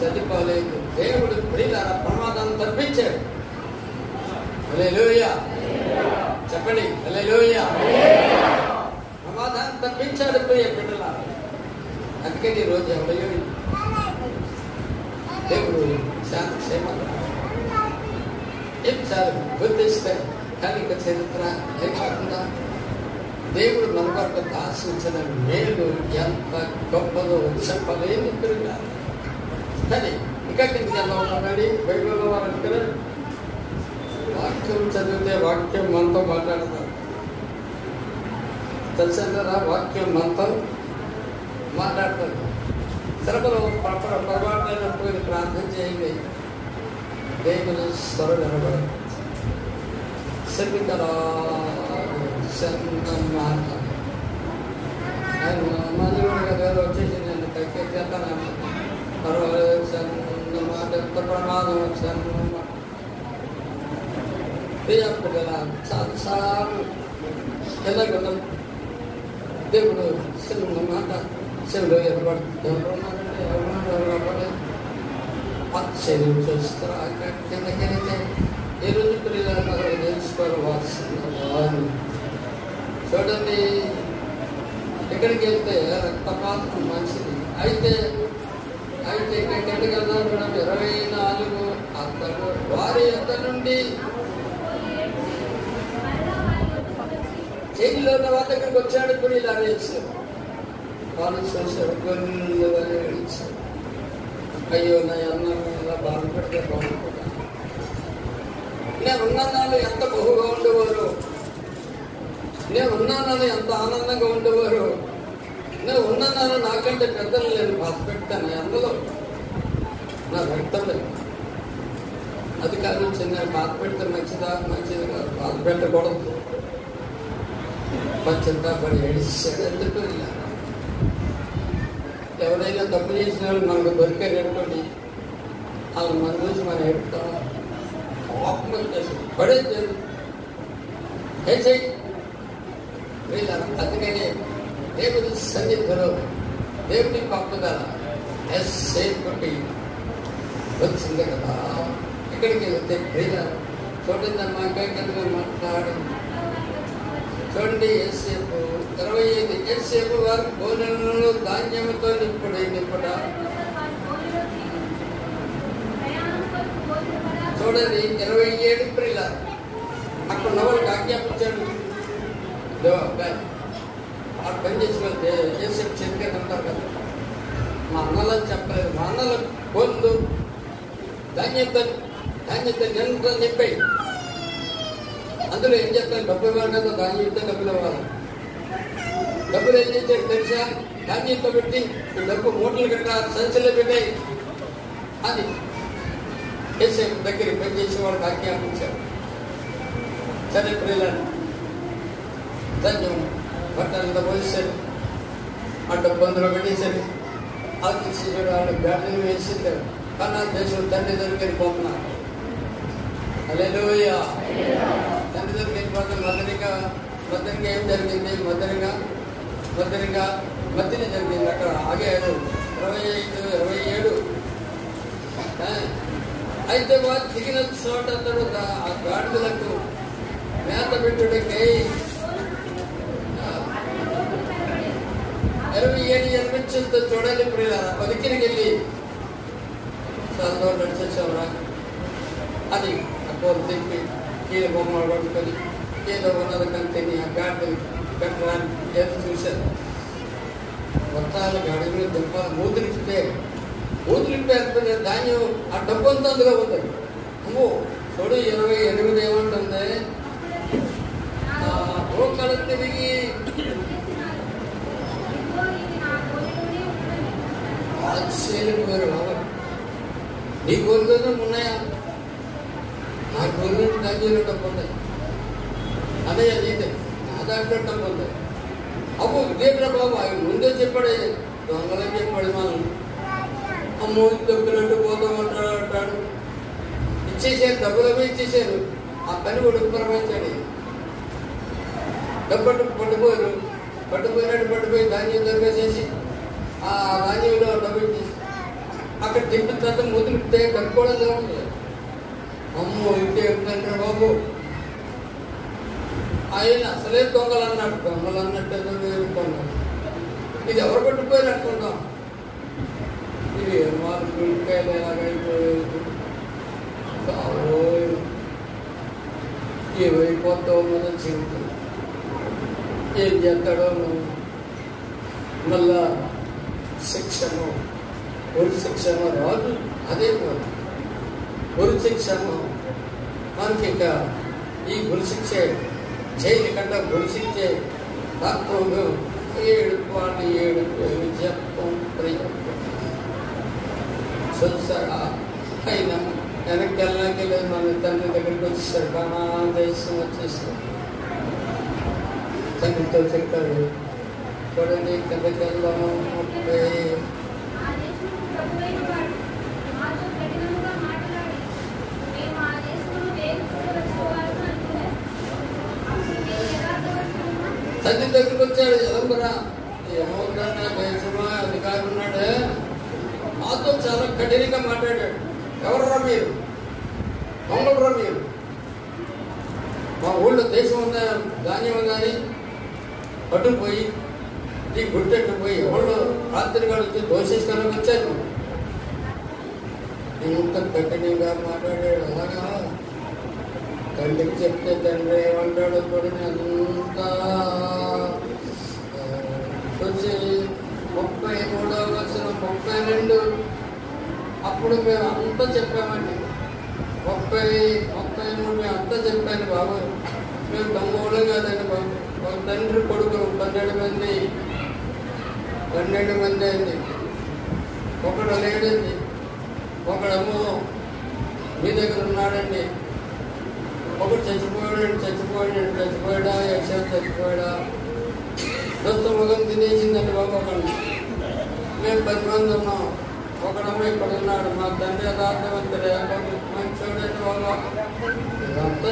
చచ్చిపోలేదు. దేవుడు ప్రియులారా ప్రమాదాన్ని తప్పించాడు. హల్లెలూయా చెప్పండి, హల్లెలూయా. ప్రమాదాన్ని తప్పించాడు ప్రియ బిడ్డలారా. అందుకని ఈరోజు ఎవరయ్యో దేవుడు శాంతి క్షేమంగా ఏం చాలు గుర్తిస్తాయి. కానీ ఇక చరిత్ర లేకుండా దేవుడు మన కొరకు దాచించిన మేలు ఎంత గొప్పదో చెప్పలేని తిరిగారు. కానీ ఇంకా కిందకి ఎలా ఉన్నాడు బైబిల్లో వారంటే వాక్యం చదివితే వాక్యం మనతో మాట్లాడతారు. తెలిసిందా? వాక్యం మనతో మాట్లాడతారు. శ్రమలో పొరపాట్లైనప్పుడు ప్రార్థన చేయండి. దేవుని స్వరం వినబడదు. సెమికరా మాట మళ్ళీ వచ్చేసి నేను చెప్తాను. పర్వాలేదు వచ్చాను మాట ఎంత ప్రమాదం వచ్చాను చాలాసార్లు ఎలాగ దేవుడు సెలవు మాట సెలవులో ఏర్పడుతుంది. ఎవరున్నారంటే ఆశ్చర్యం చూస్తారు. అక్కడ కిందకైతే ఈ రోజు పిల్లలు తెలుసుకోవాల్సిన చూడండి. ఎక్కడికి వెళ్తే రక్తపాతం మంచిది. అయితే ఇక్కడికి ఎందుకు వెళ్దాం మేడం? 24 అతను వారి ఎంత నుండి జైల్లో ఉన్న వాళ్ళ దగ్గరికి వచ్చాడు. ఇప్పుడు ఇలా వేసాడు. వాళ్ళు చూశాడు, గొల్లుగా ఏడిచాడు. అయ్యో నా అన్నం ఇలా బాధపడితే బాగుంటుంది. నేను ఉన్నాను ఎంత బహుగా ఉండేవారు, నేను ఉన్నాను ఎంత ఆనందంగా ఉండేవారు, నేను ఉన్నాను నాకంటే పెద్దలు నేను బాధ పెట్టాను. అందులో నా రక్తం అది కాదు. చిన్న బాధ పెడితే మంచిది కాదు. బాధ పెట్టకూడదు. చింతపడి ఏడిచాడు. ఎందుకు ఇలా ఎవరైనా తప్పు చేసిన వాళ్ళు మనకు దొరికారు అనుకోండి, వాళ్ళు మన చూసి మనం ఏడుతాం. కోపం వచ్చేసి పడేది ఏ చెయ్యి వీళ్ళ. అందుకని దేవుడి సన్నిధిలో దేవుడి పప్పుదల ఎస్సే కొట్టి వచ్చింది కదా. ఇక్కడికి వెళ్తే ప్రియ చూడండి అమ్మా, ఇంకా మాట్లాడి చూడండి. ఏసేపు 25 ఏసేపు వారి గోనెలలో ధాన్యముతో నింపుడ చూడండి. 27 ప్రియుల అక్కడ నవ్వులకు ఆజ్ఞాపించాడు. ఆ పని చేసి వెళ్తే ఏసేపు చెందుగా అంటారు కదా. మా అన్నలని చెప్పలేదు. మా అన్నల గోళ్ళు ధాన్యంతో నిండా నింపాయి. అందులో ఏం చెప్తాను? డబ్బు ఇవ్వాలి కదా, ధాన్యంతో డబ్బులు ఇవ్వాలి. డబ్బులు ఏం చేశారు తెలుసా? ధాన్యంతో పెట్టి ఈ డబ్బు మూటలు గట్రా సంచులో పెట్టాయి. అది ఏసేపు దగ్గర పనిచేసే వాళ్ళకి ఆజ్ఞాపించారు. సరే ప్రియులను ధాన్యం బట్టలతో పోసారు. ఆ డబ్బు అందులో పెట్టేశారు. ఆ తీసుకుని వాళ్ళు బ్యాటరీ వేసింది. కన్నా దేశం తండ్రి దగ్గరికి వెళ్ళిపోతున్నారు. హల్లెలూయా. తండ్రి దగ్గరికి వెళ్ళిపోతే మద్దరిగా ఏం జరిగింది? మధ్యన జరిగింది. అక్కడ ఆగాడు. 25, 27. అయితే వారు దిగిన చోట తర్వాత ఆ గాడిదలకు మేత పెట్టుడికి 27 ఎనిమిదితో చూడాలి. ఇప్పుడు బతికినకి వెళ్ళి చదువు నడిచేసావురా అది అప్పుడు తిప్పి కీల బొమ్మలు పట్టుకొని ఏదో ఉన్నది కంటిని ఆ గాడిని పెట్టడానికి ఏదో చూశారు. మొత్తాలు గాడిని దుంపాలు మూతులిప్పితే ధాన్యం ఆ డబ్బు అంతా అందులో ఉంది. అమ్మో చూడు 28 ఏమంటుంది? రోకలు తిరిగి ఆశ్చర్యపోయారు. బాబా నీ గోరులో ఉన్నాయా? నా గోరు ధాన్యంలో డబ్బు ఉన్నాయి. అదే అదే నా దాంట్లో డబ్బు ఉంది. అప్పుడు ఇదేట్రా బాబు ఆయన ముందే చెప్పాడు, దొంగలని చెప్పాడు. మనం అమ్మో డబ్బులంటూ పోతామంటాడు. డబ్బులు అవి ఇచ్చేసారు. ఆ పని కొడుకు పురమాయించాడు. డబ్బు పట్టుపోయి ధాన్యం దొరికేసేసి ఆ ధాన్యంలో డబ్బు ఇచ్చేసి అక్కడ తిప్పిన తర్వాత ముద్దులిపితే కనుక్కోవడం ఉంది. అమ్మో ఇంటే ఉందంటే బాబు ఆయన అసలే దొంగలు అన్నట్టు కొన్నాడు. ఇది ఎవరు పట్టుకుపోయారు అనుకుంటాం. ఇది గుండెకాయలు ఎలాగైపోయేది ఏమైపోతావు మనం చెబుతాం. ఏం చేస్తాడో మళ్ళా శిక్షను గురు శిక్షణ రాదు. అదే గురు శిక్షణ మనకి ఇంకా ఈ గురు శిక్ష జైలు కన్నా గురు శిక్ష తక్కువగా ఏడు చెప్పం చూసారా. అయినా వెనక్కి వెళ్ళడానికి లేదు. మన తండ్రి దగ్గరికి వచ్చేసాడు. కానా దేశం వచ్చేసాడు. తండ్రితో చెప్పాడు చూడండి కిందకి వెళ్దాము. 30 తండ్రి దగ్గరికి వచ్చాడు. ఎలంబరా ఏమవుతాడా దేశమా అధికారి ఉన్నాడే మాతో చాలా కఠినంగా మాట్లాడాడు. ఎవర్రా మీరు? దొంగలరా మీరు? మా ఊళ్ళో దేశం ఉందా ధాన్యం ఉందని పట్టుకుపోయి ఈ గుట్టెట్టుపోయి ఎవరు రాత్రి వచ్చి దోషించుకోవడానికి వచ్చాను. ఇంత కఠినంగా మాట్లాడాడు. అలాగా తండ్రికి చెప్తే తండ్రి ఏమంటాడో చూడని అంతా వచ్చి 33వ వచనం 32 అప్పుడు మేము అంతా చెప్పామండి. 33 మేము అంతా చెప్పాను బాబు. మేము దొంగలు కాదండి బాబు. ఒక తండ్రి కొడుకు 12 మంది అయింది. ఒకడు లేడండి. ఒకడేమో మీ దగ్గర ఉన్నాడండి. ఒకడు చచ్చిపోయాడా యక్షం చచ్చిపోయాడా దస్తముఖం తినేసిందండి బాబు. ఒకడిని మేము 10 మంది ఉన్నాం. ఒకడమ్మ ఇక్కడ ఉన్నాడు. మా తండ్రి యథార్థవంతుడే మంచోడండి బాబా. ఇదంతా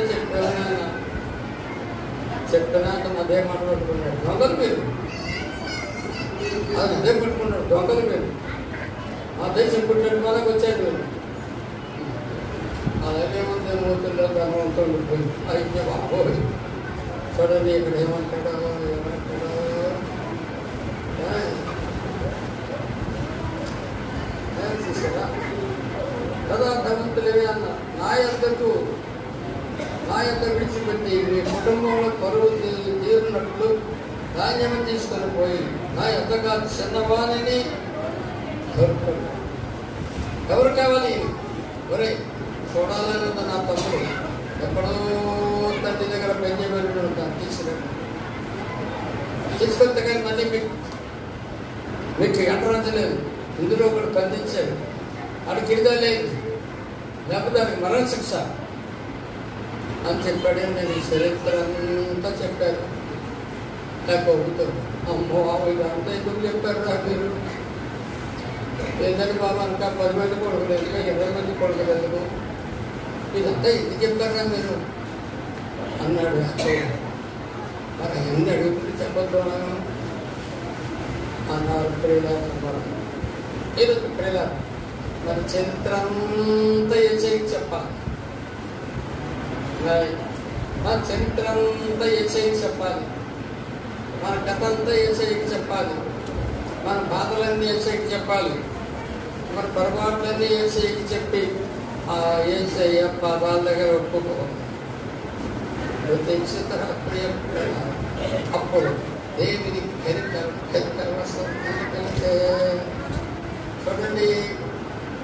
చెప్పినాక అదే మాట పట్టుకున్నాడు. దొంగలు మీరు అది అదే పట్టుకున్నాడు. దొంగలు మీరు మా దేశం పుట్టిన వాళ్ళకి వచ్చాడు మీరు. అలాగే ఉంది మూతుల్లో ధర్మంతో ఉండిపోయింది. అయితే బాబోయ్ చూడండి ఇక్కడ ఏమంటాడో చూసారా. యథార్థవంతులే అన్న నా యొక్క విడిచిపెట్టి మీ కుటుంబంలో పరువు తీరినట్లు ధాన్యం తీసుకొని పోయి నా యొక్కగా చిన్నవాణిని దొరుకుతాడు. ఎవరు కావాలి? ఒరే చూడాలని నా తమ్ముడు ఎక్కడో తండ్రి దగ్గర పెంచబడి తీసుకొస్తే కానీ మళ్ళీ మీకు ఎంటరాజలేదు. ఇందులో ఒకడు బంధించాడు. అటు కింద లేదు లేకపోతే దానికి మరణశిక్ష అని చెప్పాడు. నేను ఈ చరిత్ర అంతా చెప్పాను. లేకపోతే అమ్మో ఇదంతా ఎందుకు చెప్పారు రా మీరు? ఏంటంటే బాబా ఇంకా 10 మంది కొడుకులు ఎందుకు 20 మంది కొడుకులు ఎందుకు ఇదంతా ఎందుకు చెప్పారా మీరు అన్నాడు. మరి ఎన్ని అడుగుతుంది చెప్పద్దు అన్నారు. ప్రియుల మరి చరిత్ర అంతా ఏసైకి చెప్పాలి. మన చరిత్ర అంతా ఏసైకి చెప్పాలి. మన కథ అంతా ఏసైకి చెప్పాలి. మన బాధలన్నీ ఏసైకి చెప్పాలి. మన పొరపాట్లన్నీ ఏసైకి చెప్పి ఆ ఏసయ్య పాదాల దగ్గర ఒప్పుకోవాలి. అప్పుడు దేవుని చూడండి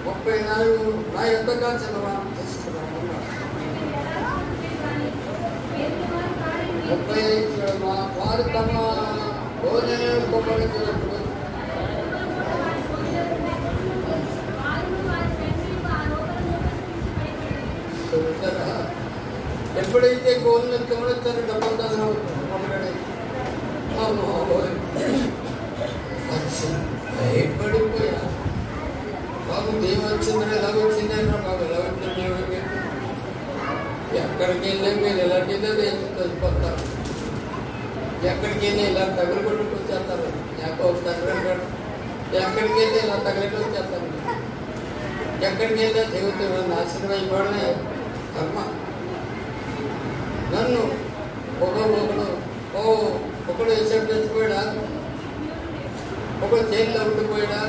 34 నా యొక్కగా చిన్నవాడు తీసుకున్నాను. 35 వారు తమ భోజనం కొబ్బరించినప్పుడు ఎప్పుడైతే గోల్ని కమలొచ్చారో డబ్బంతా భయపడిపోయా. బాబు దేవం వచ్చిందని ఎలా వచ్చిందన్నా బాబు ఎలా వచ్చింది ఎక్కడికి వెళ్ళి మీరు ఇలాంటిదే తెచ్చిపోతారు. ఎక్కడికి వెళ్ళి ఇలా తగులుకుంటూ వచ్చేస్తారు. తగిలింటాడు. ఎక్కడికి వెళ్ళి ఇలా తగిలిట్టు వచ్చేస్తారు. ఎక్కడికి వెళ్ళే జీవితం నాశనం అయిపోవడమే కర్మ. నన్ను ఒకడు వేసేపు తెచ్చిపోయాడా, ఒకడు జైల్లో ఉండిపోయాడా,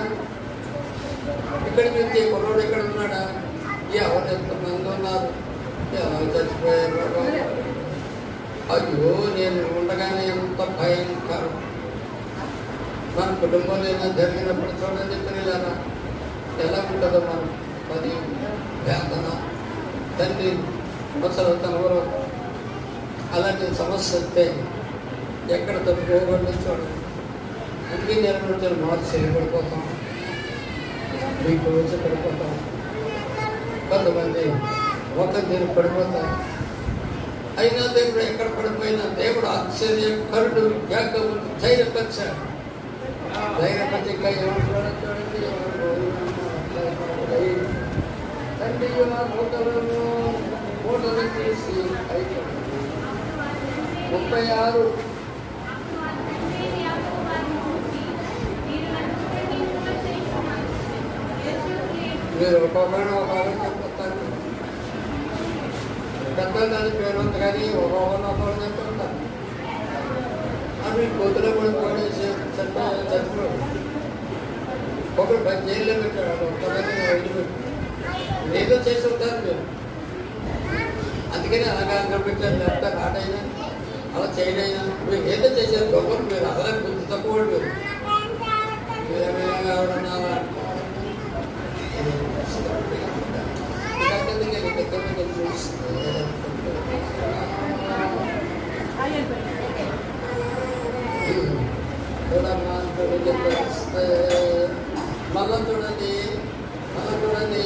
ఇక్కడికి వచ్చి కొరడు ఇక్కడ ఉన్నాడా, ఎవరు ఎంతమంది ఉన్నారు, ఎవరు చచ్చిపోయారు. అయ్యో నేను ఉండగానే ఎంత భయంకరం. మన కుటుంబంలో ఏమైనా జరిగినప్పుడు చూడండి పిల్లలారా ఎలా ఉంటుందో మనం. అది వేదన, తండ్రి అసలు తనవరు అలాంటి సమస్య వస్తే ఎక్కడ తప్పుకోబడి చూడండి. అన్ని నిర్మించిన మార్చి చేయబడిపోతాం, మీకు వచ్చి పడిపోతాం. కొంతమంది ఒక దీన్ని పడిపోతారు. అయినా దేవుడు ఎక్కడ పడిపోయినా దేవుడు ఆశ్చర్యకరుడు, యాకోబును ధైర్యపరిచాడు. ధైర్యపరిచి ఇంకా ఏమంటాడు చూడండి. తండ్రి మూటలు చేసి 36 మీరు ఒక్కొక్కరిని ఒక చెప్తారు. పెద్దలు దాని పేరు ఉంది కానీ ఒక్కొక్కరిని చెప్తుంటారు. అవి కొద్దిలో పడిపోయి చచ్చిపోయి ఒకరు జైల్లో పెట్టాడు. ఒక్కరిని వదిలిపెట్టి ఏదో చేసి ఉంటారు మీరు. అందుకని అలాగా పెట్టారు. లేకపోతే ఆటైనా అలా చేయడైనా మీరు ఏదో చేశారు. గొప్పలు మీరు అలా గుర్తు తక్కువ మీరు ఎవరన్నా మళ్ళా చూడండి 45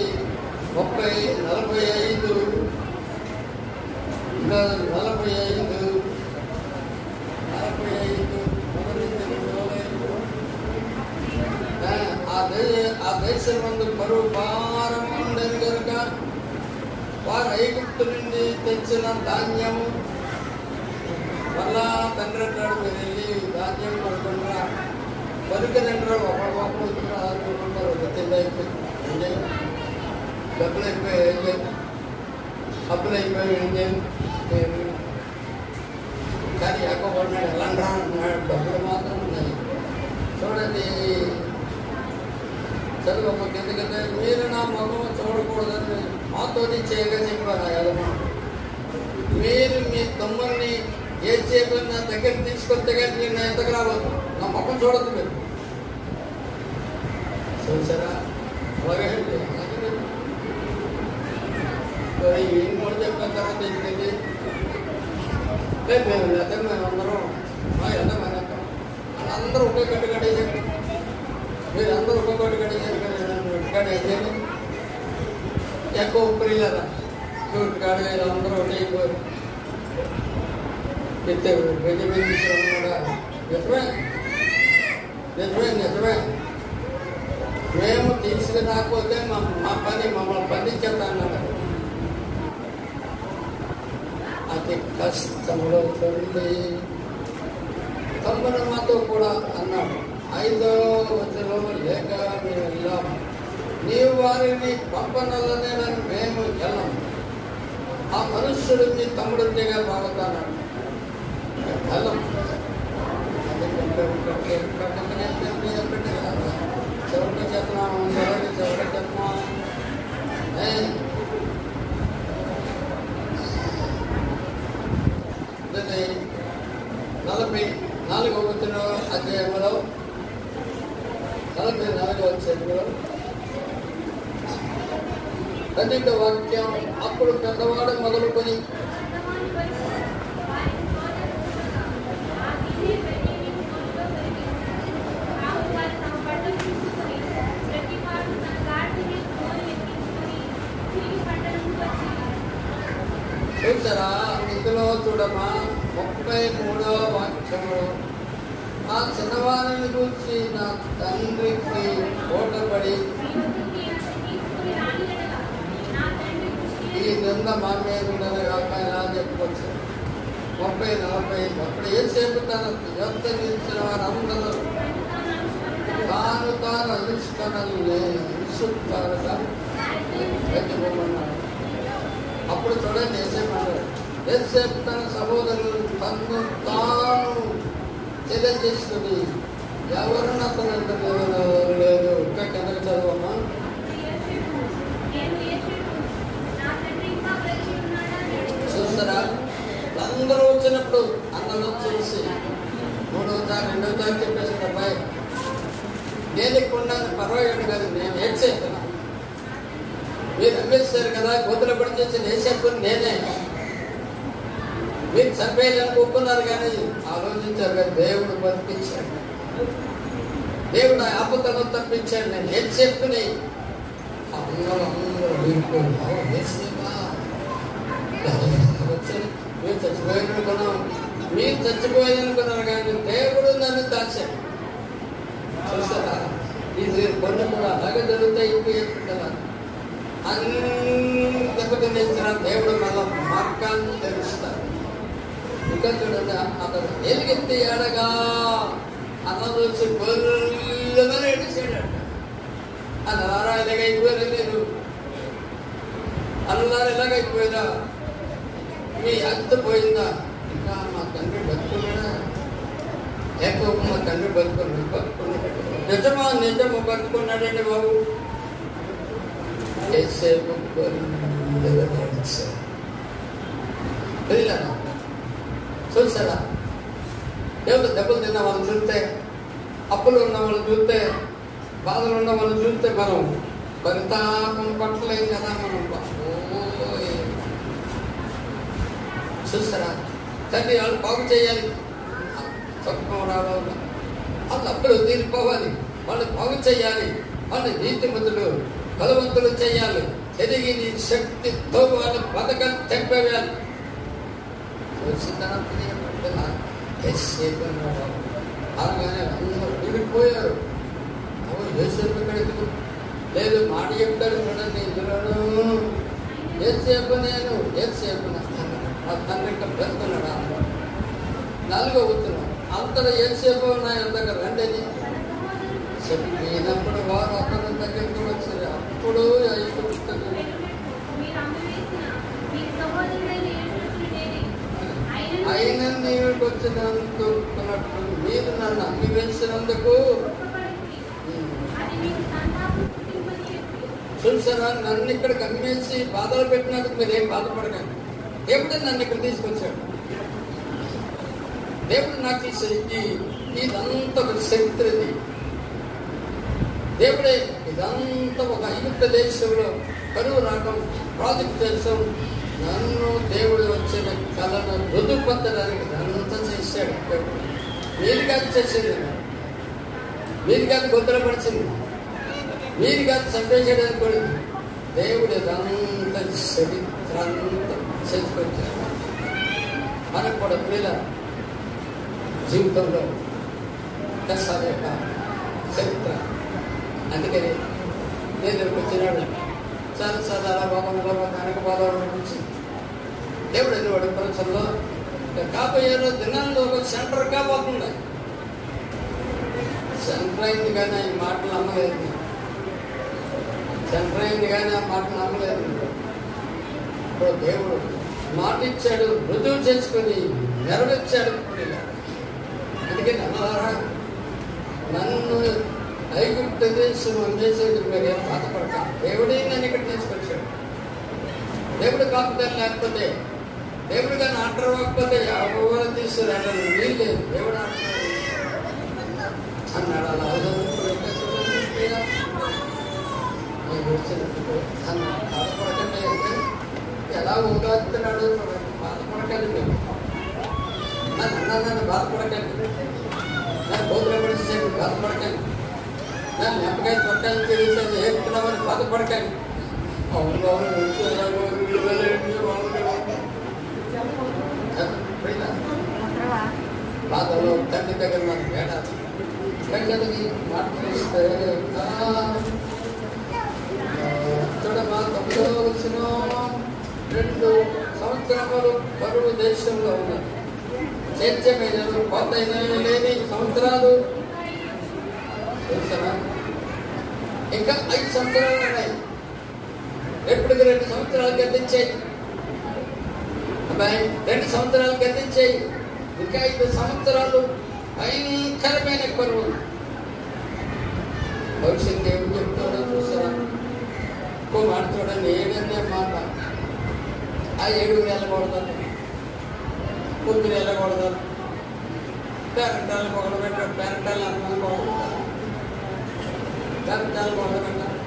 ఆ దేశం ముందు పరువు భారం ఉండని కనుక వారు ఐగుప్తు నుండి తెచ్చిన ధాన్యము మళ్ళా తండ్రి అంటాడు, మీరు వెళ్ళి ధాన్యం పడుకుండా పరుకునంటారు. ఒకరు తిండి అయిపోయి డబ్బులు అయిపోయి ఏం చేయాలి, అప్పులు అయిపోయి ఏం చేయాలి. కానీ యాకోబన్నాడు ఎలా అంటున్నాడు, డబ్బులు మాత్రం ఉన్నాయి. చూడండి చదువు ఎందుకంటే మీరు నా ముఖం చూడకూడదని మాతోని చేయగా చెప్పాను. ఎదమా మీరు మీ తమ్ముల్ని ఏ చేపలు నా దగ్గర తీసుకొస్తే కానీ మీరు నా ఎంతకు రావద్దు, నా ముఖం చూడద్దు మీరు. చూసారా అలాగే ఏం కూడా చెప్పిన తర్వాత ఎందుకండి మేము లేకపోతే మేమందరం ఎంత మన అందరూ ఒకే కట్టు కట్టేసారు. మీరు అందరూ ఒక్కొక్కటి కట్టేసారు. ఎక్కువ ఉప్పురిల్లారా చూటు కాడగా అందరూ ఒకటి అయిపోయారు. నిజమే మేము తీసుకురాకపోతే మా పని మమ్మల్ని బంధించేస్తాను. అతి కష్టంలో చూడండి. తమ్ముడు మాతో కూడా అన్నాడు 5వ వచనంలో లేక మేము వెళ్ళాము, నీవు వారిని పంపనల్లనే మేము వెళ్ళాము. ఆ మనుష్యుడు మీ తమ్ముడుగా బాగుతాడు. వెళ్ళం చివరికి చెప్తున్నాము, చివరికి చెప్తున్నాము. 44వ అధ్యాయంలో 44వ అధ్యాయంలో 12వ వాక్యం, అప్పుడు పెద్దవాడు మొదలుకొని చూసారా. ఇందులో చూడమా 33వ వాక్యంలో ఆ చిన్నవారిని గురించి నా తండ్రికి ఓటపడి ఈ నింద కింద మా మీద ఉండదు కాక ఇలా చెప్పుకోవచ్చు. 30-40 అప్పుడు ఏసేపు తన ఎంత నిలిచిన వారు అందరూ తాను అలుస్తానుగా పెట్టుకోమన్నాడు. అప్పుడు చూడండి ఏసేపన్నాడు, ఏసేపు తన సహోదరులు తను తాను తెలియజేసుకుని ఎవరు అతను లేదు. ఇంకా కిందకి చదవమ్మా. చూస్తారా, అందరూ వచ్చినప్పుడు అందరూ చూసి 3వసారి 2వసారి చెప్పేసిన అబ్బాయి నేను ఇక్కడ ఉన్నాను, పర్వాలేదు కాదు, నేను ఏం చెప్తున్నా, మీరు అమ్మేస్తారు కదా, గోతుల పడి చేసి నేను చెప్పుకుని నేనే, మీరు చంపేయాలని ఒప్పుకున్నారు కానీ ఆలోచించారు కదా, దేవుడు బతికించాడు, దేవుడు ఆపదను తప్పించాడు. నేను ఏం చెప్పుకుని అందరూ మీరు చచ్చిపోయాలనుకున్నాం, మీరు చచ్చిపోయాలనుకున్నారు కానీ దేవుడు నన్ను దాచాడు. చూసారా, ఇది కొన్ని కూడా అలాగే జరుగుతాయి. ఇప్పుడు అన్ని దెబ్బతినేసిన దేవుడు మళ్ళా మార్గాన్ని తెలుస్తాడు. ఇంకా చూడండి, అతను ఎలుగెత్తి ఏడగా అన్నది వచ్చి గొర్రెమని ఏడిచాడట. అన్నారా ఇలాగైపోయారా, నేను అన్నారు ఎలాగైపోయినా మీ అంత పోయిందా, ఇంకా మా తండ్రి బతుకున్నాడా, లేకపోతే మా తండ్రి బతుకున్నాడు, నిజము బతుకున్నాడండి బాబు. చూసారా, దేవుడు దెబ్బలు తిన్న వాళ్ళు చూస్తే, అప్పులు ఉన్న వాళ్ళు చూస్తే, బాధలు ఉన్న వాళ్ళు చూస్తే మనం పరితాపం పట్టలేం కదా. మనం చూస్తారా, తండ్రి వాళ్ళు బాగు చేయాలి, తక్కువ రావాలి, వాళ్ళు అప్పులు తీరిపోవాలి, వాళ్ళు బాగు చేయాలి, వాళ్ళు నీతిమంతులు బలవంతులు చేయాలి, తిరిగి నీ శక్తితో వాళ్ళు బతకం తెంపేయాలి. అలాగే అందరూ విడిపోయారు. ఏసేపు ఎక్కడికి లేదు, మాట చెప్తాడు చూడండి, ఇందులోనూ ఏసేపు నేను ఏసేపు నా తండ్రి ఇంకా బ్రతుకున్నాడా. 4వ వచనం, అంతలో ఏసేపు నా దగ్గర రండి చెప్పినప్పుడు వారు అతని దగ్గరికి వచ్చారు. అప్పుడు ఆయన నీకు వచ్చినందుకు మీరు నన్ను అమ్మి వేసినందుకు. చూసారా, నన్ను ఇక్కడికి అమ్మేసి బాధలు పెట్టినందుకు మీరు ఏం బాధపడకండి. దేవుడే నన్ను ఇక్కడ తీసుకొచ్చాడు. దేవుడు నాకు ఇదంతా ఒక శక్తి. దేవుడే ఇదంతా ఒక ఐగుప్త దేశంలో కరువు రావడం, ప్రాజెక్ట్ దేశం, నన్ను దేవుడు వచ్చిన కళను రుదుపత్తడానికి ఇదంతా చేశాడు. మీరు కాదు చేసేది, మీరు కాదు గొప్పపరిచింది, మీరు కాదు చంపేసేయడానికి కూడా దేవుడు ఇదంతా చరిత్రంతా చేసుకొచ్చాడు. మనకు కూడా ప్రియుల జీవితంలో కష్టాల యొక్క చరిత్ర. అందుకని నేను వచ్చినాడు చాలా అలా బాగుండో కనుక బాధపడి నుంచి దేవుడు ఎన్నివాడు ప్రపంచంలో కాబోయే దినాల్లో ఒక సెంటర్ కాబోతుంది. సెంటర్ అయింది కానీ ఆయన మాటలు నమ్మలేదు, సెంటర్ అయింది కానీ ఆ మాటలు నమ్మలేదు. ఇప్పుడు దేవుడు మాట ఇచ్చాడు, రుజువు చేసుకుని నెరవేర్చాడు. అందుకని అన్నారా, నన్ను ఐగుప్త దేశం అమ్మేసేది మీరు ఏం బాధపడతారు. దేవుడే నన్ను ఇక్కడ తీసుకొచ్చాడు. దేవుడు కాపుదల లేకపోతే, దేవుడు కానీ ఆర్డర్ ఇవ్వకపోతే ఎవరు తీసుకురావడం వీల్లేదు. దేవుడు అన్నాడు. అలా వచ్చినప్పుడు బాధపడకండి, ఎలా ఊగాస్తున్నాడు, బాధపడకండి. మేము నన్ను బాధపడకండి, నన్ను గోతులు పడిచేది బాధపడకండి, నన్ను ఎంపకాయ తొట్టాలు తెలిసేది ఏడుతున్నామని బాధపడకండి. బాధలో తండ్రి దగ్గర నాకు వేడాలి. తండ్రికి మాట్లాడిస్తే చూడమ్మా, 9వ వచనం 2 సంవత్సరములు కరువు దేశంలో ఉన్నది. చైత్యమైన కోతైన లేని సంవత్సరాలు చూసారా? ఇంకా 5 సంవత్సరాలు ఉన్నాయి. ఎప్పటికి 2 సంవత్సరాలు గతించాయి అబ్బాయి, 2 సంవత్సరాలు గతించాయి. ఇంకా 5 సంవత్సరాలు భయంకరమైన కరువు. భవిష్యత్తు ఏమి చెప్తాడో చూసారా? ఇంకో మాట చూడండి, 7 మాట. ఆ 7 వెళ్ళకూడదు, ముందు వెళ్ళకూడదు, పేరెంటాలు మొదలుపెట్టారు, పేరెంటాలు అన్నం మొదలుపెట్టారు, పేరెంటాలు మొదలుపెట్టారు,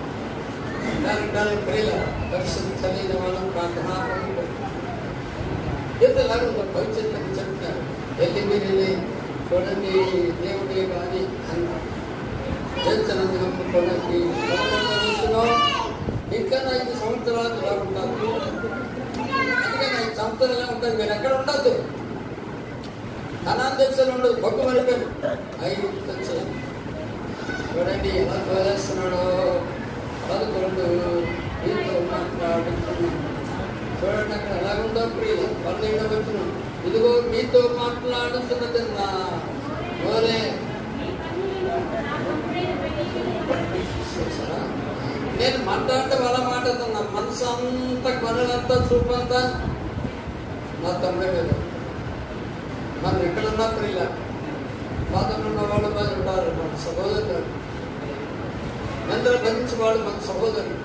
పేరెంటాలు ప్రియుల పరిశుద్ధమైన వాళ్ళం ప్రార్థన ఎంతలాగా భవిష్యత్తు చెప్తారు. వెళ్ళి మీరు చూడండి దేవుడే కానీ అన్నారు. ఇంకా 5 సంవత్సరాలు ఇలా ఉంటారు. అందుకని 5 సంవత్సరాలు ఇలా ఉంటారు. మీరు ఎక్కడ ఉండద్దు, కనాన్ దేశంలో ఉండదు. గొప్ప వెళ్ళిపోయారు 5 సంవత్సరాలు. చూడండి ఎలా తోలేస్తున్నాడో. 11 మీతో మాట్లాడుతున్నాడు. చూడండి అక్కడ ఎలాగుందో ప్రియులు. 12వ వచనం, ఇదిగో మీతో మాట్లాడుతున్నది నా ఓరే. నేను మాట్లాడితే వాళ్ళ మాట్లాడుతున్నా. మనసు అంతా, కొనలంతా, చూపంతా నా తమ్ముడే మీద. మనం ఎక్కడున్నా ప్రియుల బాధలు ఉన్న వాళ్ళు మరి ఉంటారు. మన సహోదరుడు నిందలు భరించేవాడు మన సహోదరుడు,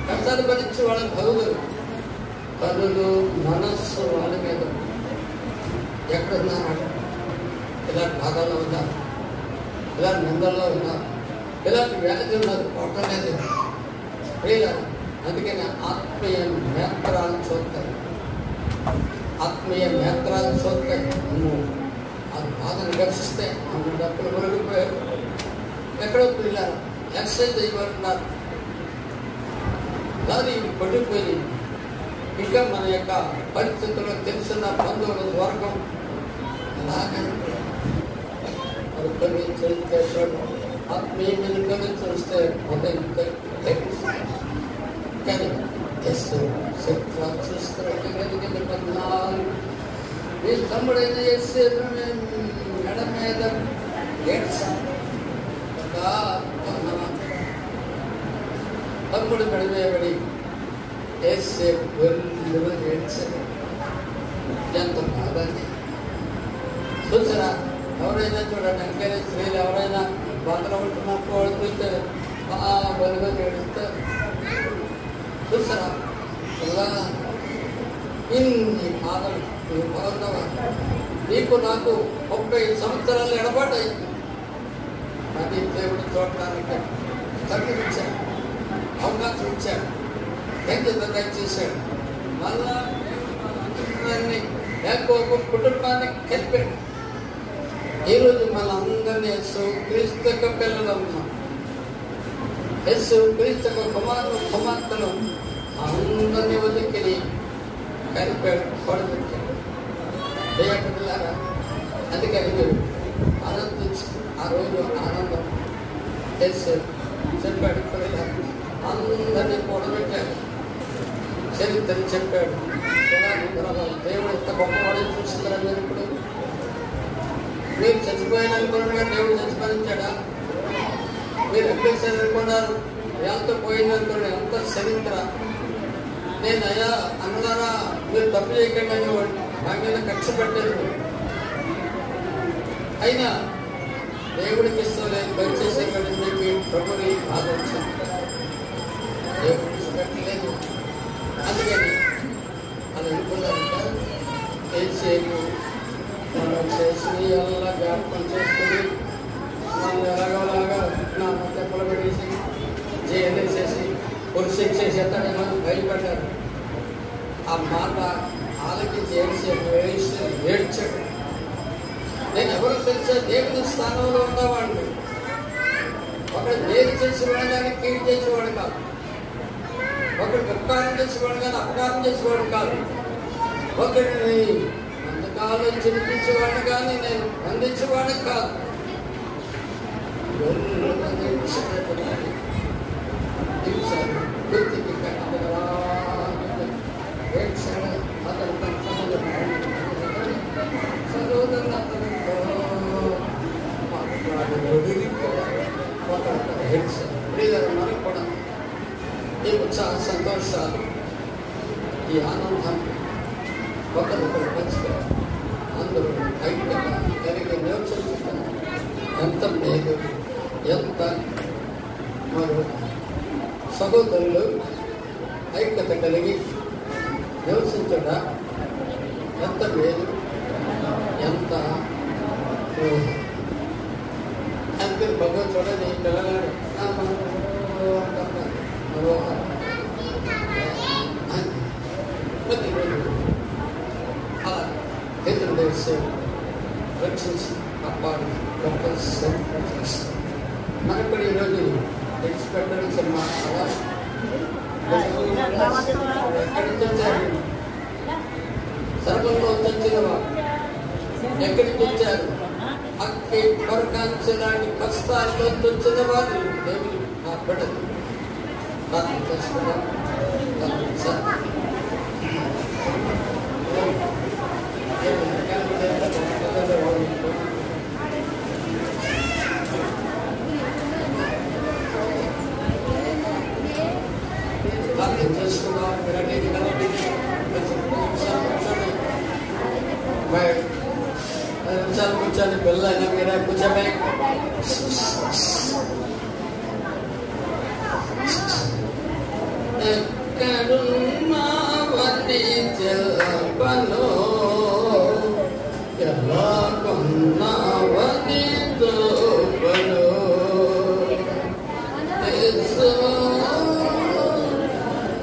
కష్టాలు భరించేవాడు సహోదరుడు. కనులు మనస్సు వాళ్ళ మీద. ఎక్కడున్నారు? ఇలాంటి బాధల్లో ఉన్నారు, ఇలాంటి నిందల్లో ఉన్నారు, ఇలాంటి వ్యాధి ఉన్నారు, కొట్టలేదు ప్రియుల. అందుకని ఆత్మీయ నేత్రాలు చూస్తాయి, ఆత్మీయ నేత్రాలు చూస్తాయి. ఆ బాధను దర్శిస్తే అన్ని డబ్బులు మునిగిపోయారు. ఎక్కడో ప్రియుల ఎక్సైజ్ చేయబడుతున్నారు. దాని పడిపోయి ఇంకా మన యొక్క పరిస్థితుల్లో తెలిసిన బంధువుల వర్గం ఎలాగని కొన్ని చేస్తాడు. ఆత్మీయమైన కొన్ని చూస్తే కానీ మీ తమ్ముడైన మెడ మీద తమ్ముడు మెడవేయబడి ఏడ్చాడు. ఎంత బాధని చూసారా? ఎవరైనా చూడండి, అంకేనే స్త్రీలు ఎవరైనా బాధలు ఉంటున్నప్పుడు వాళ్ళు చూస్తే బలుగా ఏడుస్తారు. చూసారా? ఇలా ఇన్ని బాధలు నువ్వు బాగున్నావా? నీకు నాకు 30 సంవత్సరాలు ఎడబాటు అయింది. అది దేవుడు చూడటానికి తగ్గించాడు, అవకాశం ఇచ్చాడు, దయచేశాడు. మళ్ళా యాకోబు కుటుంబాన్ని కలిపాడు. ఈరోజు మనందరినీ యేసు క్రీస్తు యొక్క పిల్లలు ఉన్నాం. యేసు క్రీస్తు యొక్క కుమార్తెలు అందరినీ వదిలికి కలిపాడు, పొడబెట్టాడు. దేయకులారా, అందుకని మీరు ఆనందించు. ఆ రోజు ఆనందం యేసు చెప్పాడు. అందరినీ పొడబెట్టాడు, చరిత్రని చెప్పాడు. దేవుడు ఎంత గొప్పవాడని చూస్తున్నారా? మీరు ఇప్పుడు మీరు చచ్చిపోయిననుకున్నారుగా దేవుడు చచ్చిపోయించాడా? మీరు ఎక్కడ అనుకున్నారు? ఎంత పోయిందనుకున్నారు? ఎంత చరిత్ర. నేను అయ్యా అన్నారా, మీరు తప్పు చేయకండి అని నా మీద కక్ష పెట్టారు. అయినా దేవుడికి ఇష్టం లేదు, దయచేసే మీకు ప్రభుని ఆదరించాను. దేవుడికి ఇష్టపెట్టలేదు. అందుకని అలా అనుకున్నారంట. ఏసేపు మనం చేసి అలా జ్ఞాపకం చేసుకుని మనం ఎలాగోలాగా నా తెప్పలు పెట్టేసి జైలేసేసి పొడిసేసి ఎత్తాడేమో భయపడ్డారు. ఆ మాట ఆలకించి ఏడ్చాడు. నేను ఎవరు తెలుసా? దేవుని స్థానంలో ఉన్నవాడిని. ఒకడు మేలు చేసేవాడు కానీ కీడు చేసేవాడు కాదు. ఒకడు ఉపకారం చేసేవాడు కానీ అపకారం చేసేవాడు కాదు. ఒకడిని అంతకాలం చిరిపించేవాడు కానీ నేను అందించేవాడు కాదు. అతను మాట్లాడతారు హెడ్స్ ప్రియులారా, మనకు కూడా ఈ ఉత్సాహ సంతోషాలు, ఈ ఆనందాన్ని ఒకరికొకరు పంచుకోవాలి. అందరూ ఐక్యత కలిగి నివసించుతారు. ఎంత మేలు, ఎంత మరో సహోదరులు ఐక్యత కలిగి నివసించడా ఎంత మేలు, ఎంత అందుకే భగవత్ చూడండి పిల్లగాడు అలా ఎదురు వేసే రక్షించి అప్పాడు గొప్ప మనకు కూడా ఈరోజు ఎక్స్పెక్టెడ్ సినిమా ఎక్కడి నుంచి వచ్చారు? సర్వంలో వచ్చిన వారు ఎక్కడి నుంచి వచ్చారు? అక్కి కొరకాంచలాంటి కష్టాల్లో వచ్చిన వారు దేవుడు నా బిడ్డలు ప్రార్థన చేసుకున్నాం. ప్రార్థన చేసుకున్నాం. కూర్చొని పిల్లలు మీరే కూర్చోమే. ఎక్కడున్నావని చెప్పను, ఎలా కొన్నావని చూపను.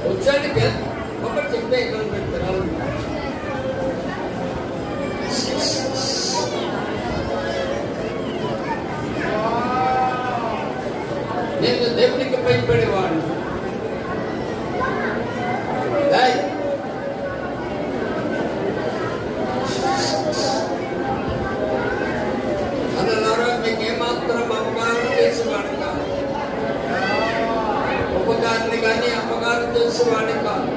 కూర్చోండి ఒకటి చెప్తే ఇక్కడ పెడతారు. నేను దేవునికి భయపడేవాడు. అందులో మీకు ఏమాత్రం అపకారం చేసేవాడు కాదు, ఉపకారాన్ని కానీ అపకారం చేసేవాడు కాదు.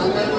అందరూ